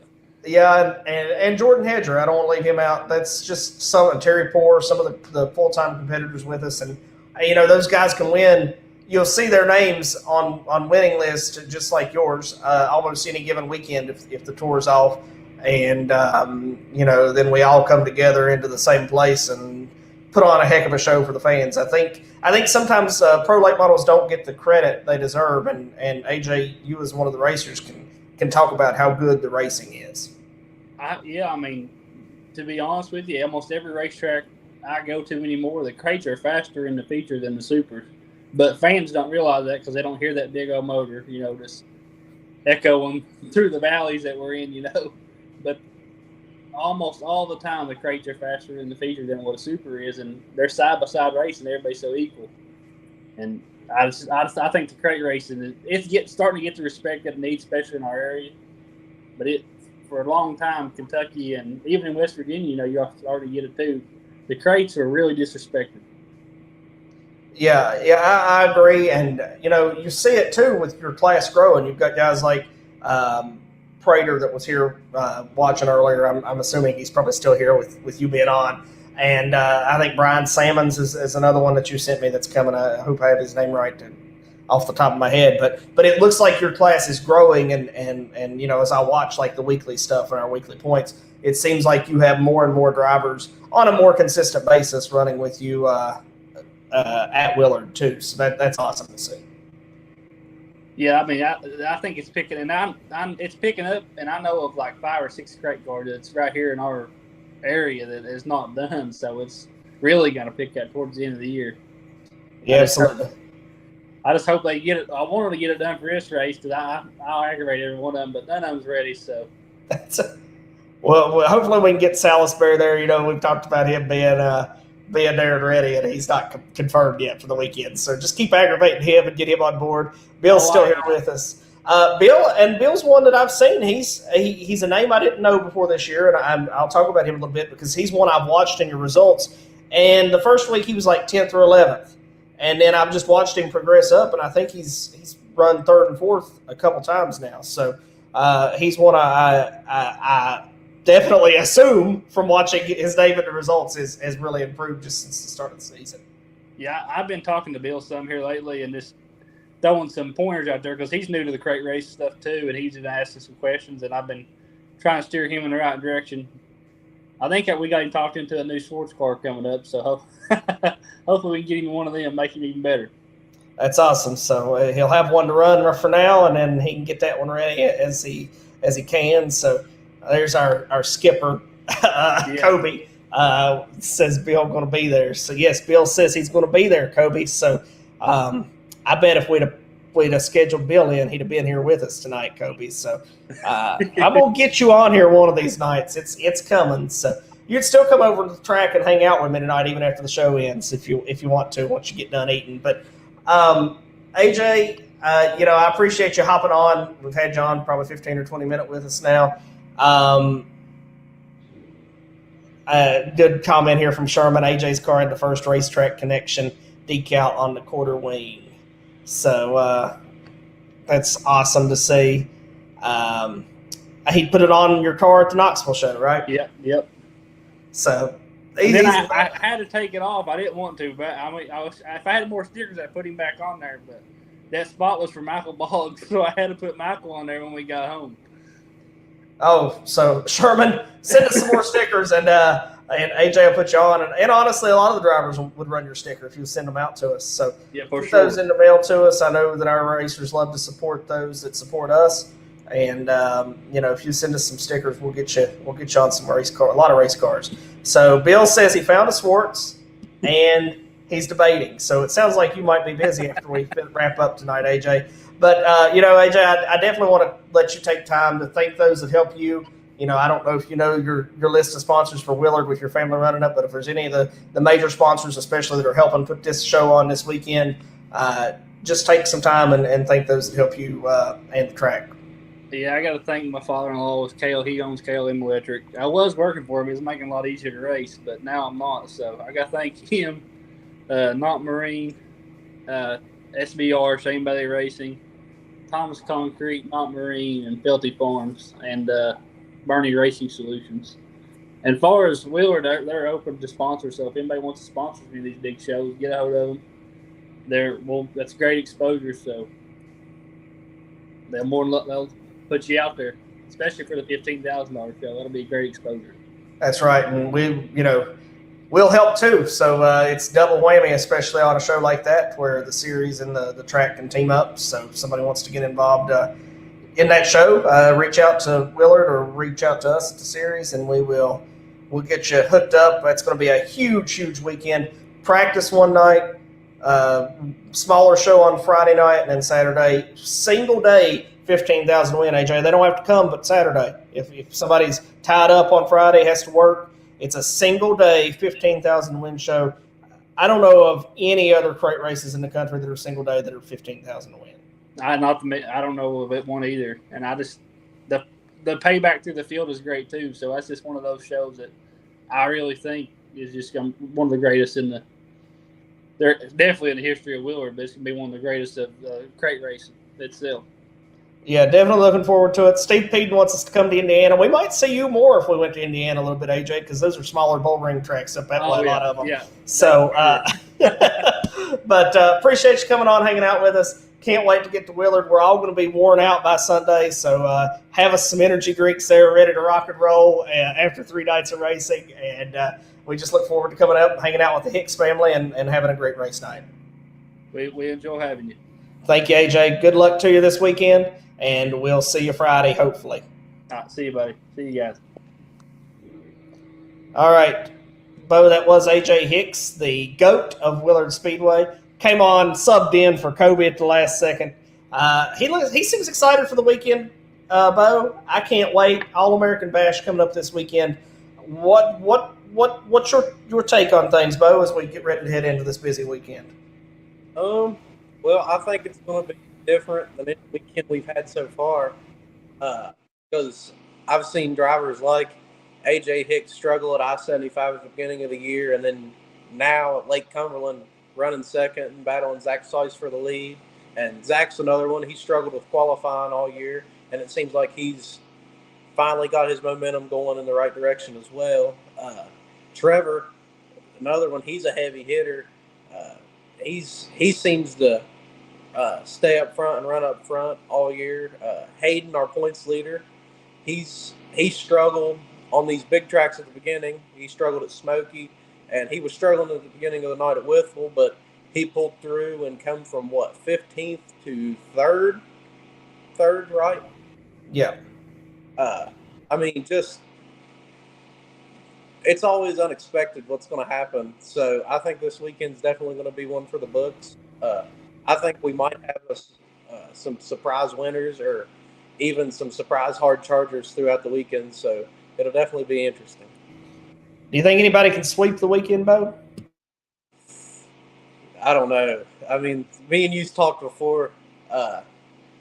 Yeah, and Jordan Hedger, I don't want to leave him out. That's just Terry Poore, some of the full-time competitors with us. And, those guys can win. You'll see their names on winning lists just like yours almost any given weekend if the tour's off. And, then we all come together into the same place and put on a heck of a show for the fans. I think sometimes pro late models don't get the credit they deserve. And AJ, you as one of the racers can talk about how good the racing is.
To be honest with you, almost every racetrack I go to anymore, the crates are faster in the feature than the supers. But fans don't realize that because they don't hear that big old motor, just echoing through the valleys that we're in, But almost all the time the crates are faster in the feature than what a super is, and they're side by side racing. Everybody's so equal, and I think the crate racing it's starting to get the respect that it needs, especially in our area. But for a long time, Kentucky and even in West Virginia, you already get it too. The crates are really disrespected.
Yeah, I agree, and you see it too with your class growing. You've got guys like Prater that was here watching earlier. I'm assuming he's probably still here with you being on, and I think Brian Salmons is another one that you sent me that's coming. I hope I have his name right off the top of my head, but it looks like your class is growing, and as I watch like the weekly stuff and our weekly points, it seems like you have more and more drivers on a more consistent basis running with you at Willard too. So that's awesome to see.
Yeah, I mean, I think it's picking, and it's picking up, and I know of like 5 or 6 crate guards that's right here in our area that is not done, so it's really got to pick up towards the end of the year.
Yeah, absolutely.
I just hope they get it. I want them to get it done for this race because I'll aggravate every one of them, but none of them's ready. So,
well, hopefully we can get Salisbury there. We've talked about him being there and ready, and he's not confirmed yet for the weekend. So just keep aggravating him and get him on board. Bill's still here with us. Bill's one that I've seen. He's a name I didn't know before this year, and I'll talk about him a little bit because he's one I've watched in your results. And the first week he was like 10th or 11th. And then I've just watched him progress up, and I think he's run 3rd and 4th a couple times now. So he's one I definitely assume from watching his name in the results has really improved just since the start of the season.
Yeah, I've been talking to Bill some here lately and just throwing some pointers out there because he's new to the crate race stuff too, and he's been asking some questions, and I've been trying to steer him in the right direction. I think that we got him talked into a new sports car coming up, so hopefully we can get him one of them and make him even better.
That's awesome. So he'll have one to run for now, and then he can get that one ready as he can. So there's our skipper, Kobe. Says Bill going to be there. So yes, Bill says he's going to be there, Kobe. So I bet if we'd have scheduled Bill in, he'd have been here with us tonight, Kobe. So I'm gonna get you on here one of these nights. It's coming. So you'd still come over to the track and hang out with me tonight, even after the show ends, if you want to, once you get done eating. But AJ, I appreciate you hopping on. We've had John probably 15 or 20 minutes with us now. Good comment here from Sherman. AJ's car had the first racetrack connection decal on the quarter wing. So that's awesome to see. He put it on your car at the Knoxville show, right?
Yep.
So
then I had to take it off. I didn't want to, but if I had more stickers, I'd put him back on there. But that spot was for Michael Boggs, so I had to put Michael on there when we got home.
Oh, so Sherman, send us some more stickers, and AJ will put you on. And honestly, a lot of the drivers would run your sticker if you send them out to us. So
yeah, for
put
sure.
those in the mail to us. I know that our racers love to support those that support us. And if you send us some stickers, we'll get you on some a lot of race cars. So Bill says he found a Swartz, and he's debating. So it sounds like you might be busy after we wrap up tonight, AJ. But AJ, I definitely want to let you take time to thank those that help you. I don't know if you know your list of sponsors for Willard with your family running up, but if there's any of the major sponsors, especially that are helping put this show on this weekend, just take some time and thank those that help you and the track.
Yeah, I got to thank my father-in-law, Kale. He owns KLM Electric. I was working for him. He was making it a lot easier to race, but now I'm not. So I got to thank him, Not Marine, SBR, Shane Bailey Racing, Thomas Concrete, Not Marine, and Felty Farms, and Bernie Racing Solutions. And as far as Willard, they're open to sponsors. So if anybody wants to sponsor any of these big shows, get a hold of them. That's great exposure. So they'll put you out there, especially for the $15,000 show. That'll be a great exposure.
That's right, and we'll help too. So it's double whammy, especially on a show like that where the series and the track can team up. So if somebody wants to get involved in that show, reach out to Willard or reach out to us at the series, and we'll get you hooked up. It's going to be a huge weekend. Practice one night, smaller show on Friday night, and then Saturday, single day 15,000 win, AJ. They don't have to come but Saturday. If somebody's tied up on Friday, has to work, it's a single day 15,000 win show. I don't know of any other crate races in the country that are single day that are 15,000 to win.
I don't know of it one either, and I just the payback through the field is great too. So that's just one of those shows that I really think is just one of the greatest in the. They're definitely in the history of Willard, but it's gonna be one of the greatest of crate racing itself.
Yeah, definitely looking forward to it. Steve Peden wants us to come to Indiana. We might see you more if we went to Indiana a little bit, AJ, because those are smaller bull ring tracks up that way, a lot of them.
Yeah.
So, but appreciate you coming on, hanging out with us. Can't wait to get to Willard. We're all going to be worn out by Sunday, so have us some energy drinks there ready to rock and roll after 3 nights of racing. And we just look forward to coming up and hanging out with the Hicks family and having a great race night.
We enjoy having you.
Thank you, AJ. Good luck to you this weekend, and we'll see you Friday, hopefully.
All right, see you, buddy. See you guys.
All right, Bo, that was AJ Hicks, the GOAT of Willard Speedway. Came on, subbed in for Kobe at the last second. He seems excited for the weekend, Bo. I can't wait. All-American Bash coming up this weekend. What's your take on things, Bo, as we get ready to head into this busy weekend?
Well, I think it's going to be different than any weekend we've had so far, because I've seen drivers like AJ Hicks struggle at I-75 at the beginning of the year, and then now at Lake Cumberland running second and battling Zach Seiss for the lead. And Zach's another one. He struggled with qualifying all year, and it seems like he's finally got his momentum going in the right direction as well. Trevor, another one. He's a heavy hitter. He seems to stay up front and run up front all year. Hayden, our points leader, he struggled on these big tracks at the beginning. He struggled at Smoky, and he was struggling at the beginning of the night at Whittle, but he pulled through and come from 15th to third, right?
Yeah.
I mean, just it's always unexpected what's going to happen. So I think this weekend's definitely going to be one for the books. I think we might have some surprise winners or even some surprise hard chargers throughout the weekend. So it'll definitely be interesting.
Do you think anybody can sweep the weekend, Bo?
I don't know. I mean, me and you talked before.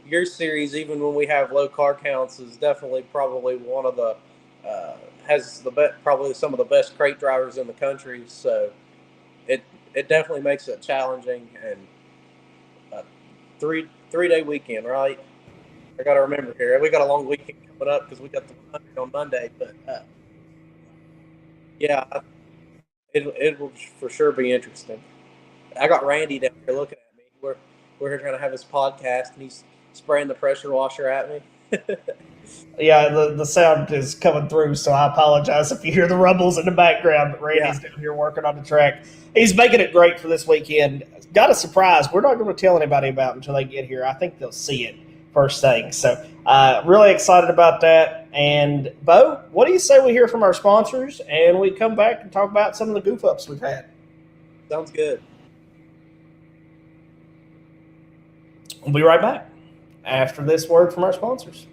Your series, even when we have low car counts, is definitely probably one of the has probably some of the best crate drivers in the country. So it definitely makes it challenging. And a three-day weekend, right? I got to remember here. We got a long weekend coming up because we got the 100 on Monday. But yeah, it will for sure be interesting. I got Randy down here looking at me. We're here trying to have his podcast, and he's spraying the pressure washer at me.
Yeah, the sound is coming through, so I apologize if you hear the rumbles in the background, but Randy's down here working on the track. He's making it great for this weekend. Got a surprise we're not going to tell anybody about until they get here. I think they'll see it first thing. So really excited about that. And, Bo, what do you say we hear from our sponsors and we come back and talk about some of the goof-ups we've had?
Sounds good.
We'll be right back after this word from our sponsors.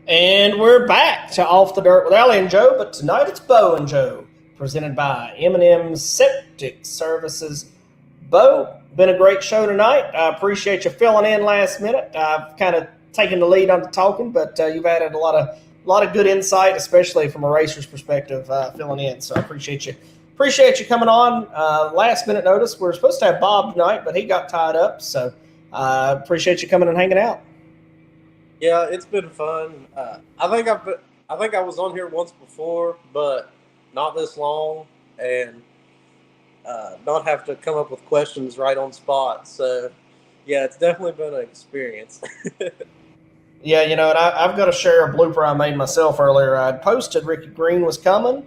And we're back to Off the Dirt with Allie and Joe, but tonight it's Bo and Joe, presented by M&M Septic Services. Bo, been a great show tonight. I appreciate you filling in last minute. I've kind of taken the lead on the talking, but you've added a lot of good insight, especially from a racer's perspective, filling in. So I appreciate you coming on. Last minute notice. We're supposed to have Bob tonight, but he got tied up. So appreciate you coming and hanging out.
Yeah, it's been fun. I think I was on here once before, but not this long, and not have to come up with questions right on spot. So, yeah, it's definitely been an experience.
Yeah, and I've got to share a blooper I made myself earlier. I posted Ricky Green was coming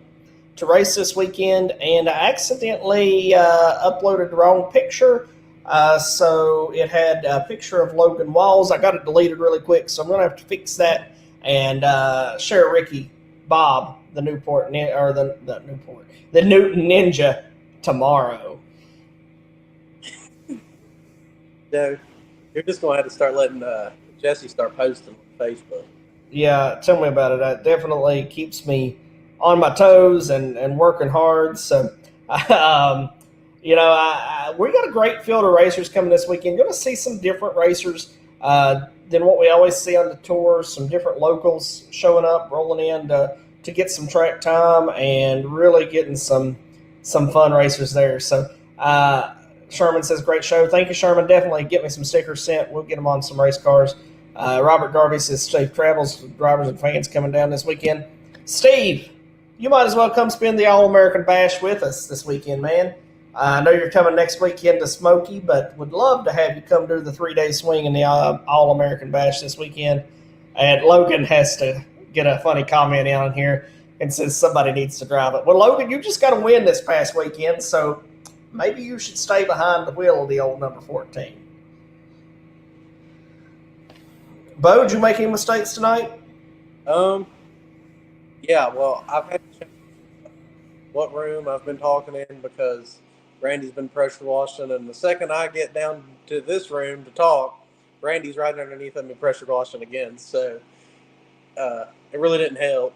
to race this weekend, and I accidentally uploaded the wrong picture. So it had a picture of Logan Walls. I got it deleted really quick, so I'm going to have to fix that and share Ricky Bob, the new Newton Ninja tomorrow.
So you're just going to have to start letting Jesse start posting on Facebook.
Yeah, tell me about it. It definitely keeps me on my toes and working hard. So, we got a great field of racers coming this weekend. Going to see some different racers than what we always see on the tour. Some different locals showing up, rolling in to get some track time and really getting some fun racers there. So, Sherman says, great show. Thank you, Sherman. Definitely get me some stickers sent. We'll get them on some race cars. Robert Garvey says, safe travels, drivers and fans coming down this weekend. Steve, you might as well come spend the All-American Bash with us this weekend, man. I know you're coming next weekend to Smoky, but would love to have you come do the 3-day swing in the All-American Bash this weekend. And Logan has to get a funny comment in on here and says somebody needs to drive it. Well, Logan, you just got to win this past weekend, so maybe you should stay behind the wheel of the old number 14. Bo, did you make any mistakes tonight?
Yeah, well, I've had to check what room I've been talking in because Randy's been pressure washing, and the second I get down to this room to talk, Randy's right underneath me pressure washing again. So it really didn't help.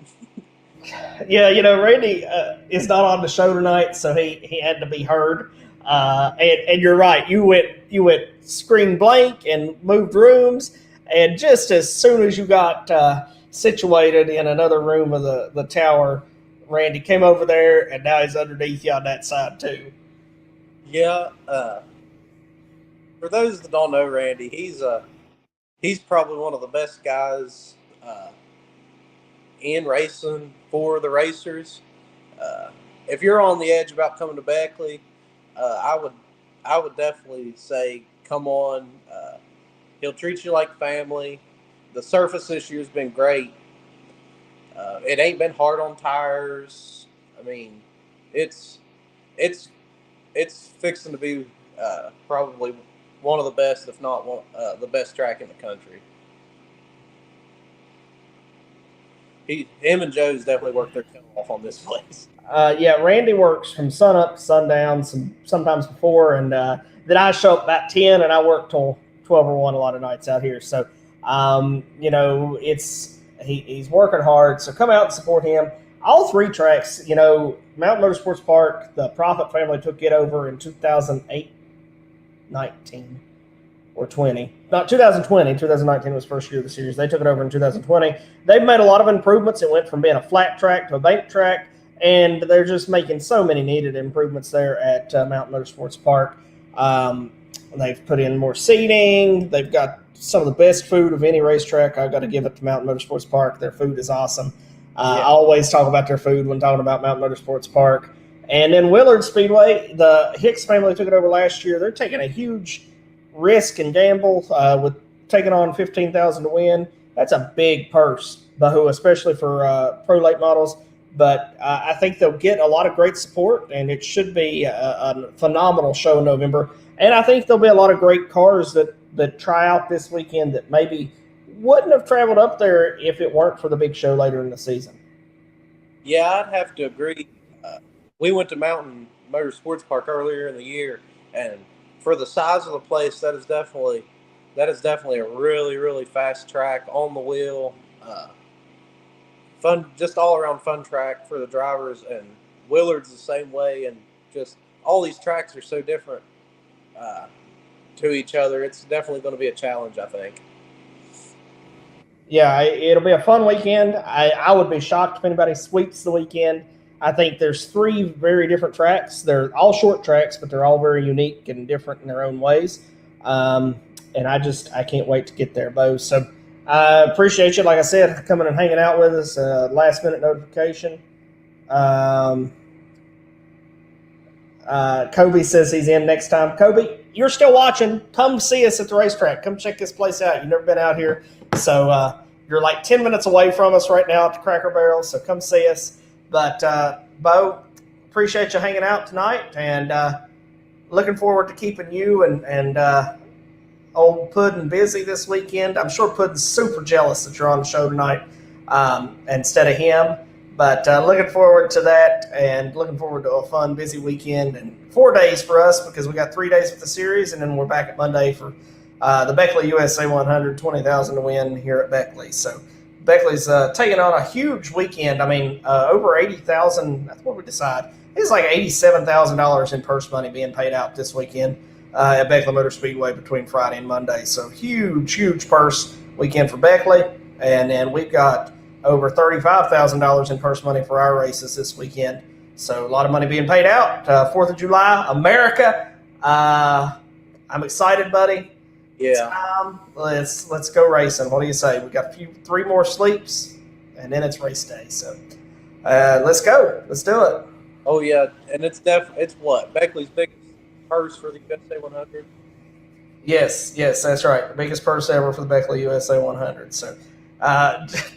Yeah, Randy is not on the show tonight, so he had to be heard. And you're right. You went screen blank and moved rooms, and just as soon as you got situated in another room of the tower, Randy came over there, and now he's underneath you on that side too.
Yeah. For those that don't know Randy, he's probably one of the best guys in racing for the racers. If you're on the edge about coming to Beckley, I would definitely say come on. He'll treat you like family. The surface this year has been great. It ain't been hard on tires. I mean, it's fixing to be probably one of the best, if not the best track in the country. Him and Joe's definitely worked their tail off on this place.
Yeah, Randy works from sun up to sundown, sometimes before, and then I show up about 10, and I work till 12 or 1 a lot of nights out here. So, he's working hard. So come out and support him. All 3 tracks, Mountain Motorsports Park, the Profit family took it over in 2019 or 20. Not 2020. 2019 was first year of the series. They took it over in 2020. They've made a lot of improvements. It went from being a flat track to a bank track, and they're just making so many needed improvements there at Mountain Motorsports Park. They've put in more seating. They've got some of the best food of any racetrack. I've got to give it to Mountain Motorsports Park. Their food is awesome. I always talk about their food when talking about Mountain Motorsports Park. And then Willard Speedway, the Hicks family took it over last year. They're taking a huge risk and gamble with taking on $15,000 to win. That's a big purse, Bahoo, especially for pro late models. But I think they'll get a lot of great support, and it should be a phenomenal show in November. And I think there'll be a lot of great cars that try out this weekend that maybe wouldn't have traveled up there if it weren't for the big show later in the season.
Yeah, I'd have to agree. We went to Mountain Motorsports Park earlier in the year, and for the size of the place, that is definitely a really, really fast track on the wheel. fun, just all around fun track for the drivers. And Willard's the same way, and just all these tracks are so different to each other. It's definitely going to be a challenge, I think.
Yeah, it'll be a fun weekend. I would be shocked if anybody sweeps the weekend. I think there's 3 very different tracks. They're all short tracks, but they're all very unique and different in their own ways. And I can't wait to get there, Bo. So I appreciate you, like I said, coming and hanging out with us. Last minute notification. Kobe says he's in next time. Kobe, you're still watching. Come see us at the racetrack. Come check this place out. You've never been out here. So you're like 10 minutes away from us right now at the Cracker Barrel. So come see us. But, Bo, appreciate you hanging out tonight, and looking forward to keeping you and old Puddin busy this weekend. I'm sure Puddin's super jealous that you're on the show tonight instead of him. But looking forward to that, and looking forward to a fun, busy weekend. And 4 days for us, because we got 3 days with the series, and then we're back at Monday for the Beckley USA 100, 20,000 to win here at Beckley. So Beckley's taking on a huge weekend. I mean, over 80,000. That's what we decide. It's like $87,000 in purse money being paid out this weekend at Beckley Motor Speedway between Friday and Monday. So huge purse weekend for Beckley. And then we've got over $35,000 in purse money for our races this weekend. So a lot of money being paid out. 4th of July, America. I'm excited, buddy.
Yeah.
Let's go racing. What do you say? We got 3 more sleeps, and then it's race day. So let's go. Let's do it.
Oh yeah, and it's what Beckley's biggest purse for the USA 100.
Yes, that's right. The biggest purse ever for the Beckley USA 100. So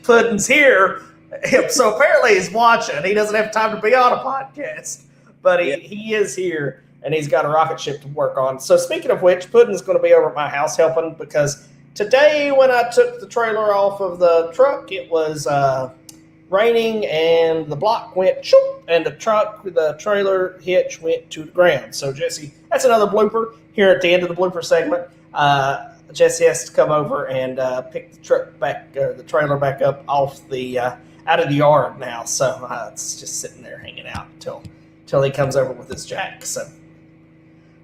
Puddin's here. So apparently he's watching. He doesn't have time to be on a podcast, but he is here. And he's got a rocket ship to work on. So speaking of which, Puddin's going to be over at my house helping, because today when I took the trailer off of the truck, it was raining and the block went shoop, and the trailer hitch went to the ground. So Jesse, that's another blooper here at the end of the blooper segment. Jesse has to come over and pick the trailer back up off the out of the yard now. So it's just sitting there hanging out until he comes over with his jack. So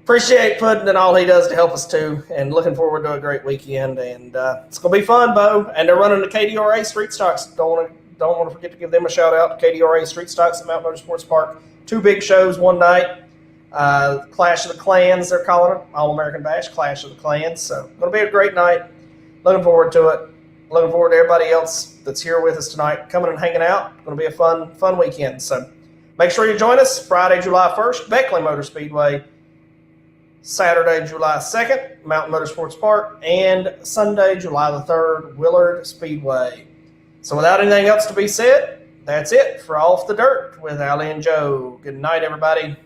appreciate Puddin and all he does to help us too, and looking forward to a great weekend. And it's gonna be fun, Bo. And they're running the KDRA Street Stocks. Don't want to forget to give them a shout out. KDRA Street Stocks at Mountain Motorsports Park. 2 big shows one night. Clash of the Clans, they're calling it. All-American Bash, Clash of the Clans. So gonna be a great night. Looking forward to it. Looking forward to everybody else that's here with us tonight coming and hanging out. Gonna be a fun weekend. So make sure you join us Friday, July 1st, Beckley Motor Speedway. Saturday, July 2nd, Mountain Motorsports Park, and Sunday, July the 3rd, Willard Speedway. So without anything else to be said, that's it for Off the Dirt with Allie and Joe. Good night, everybody.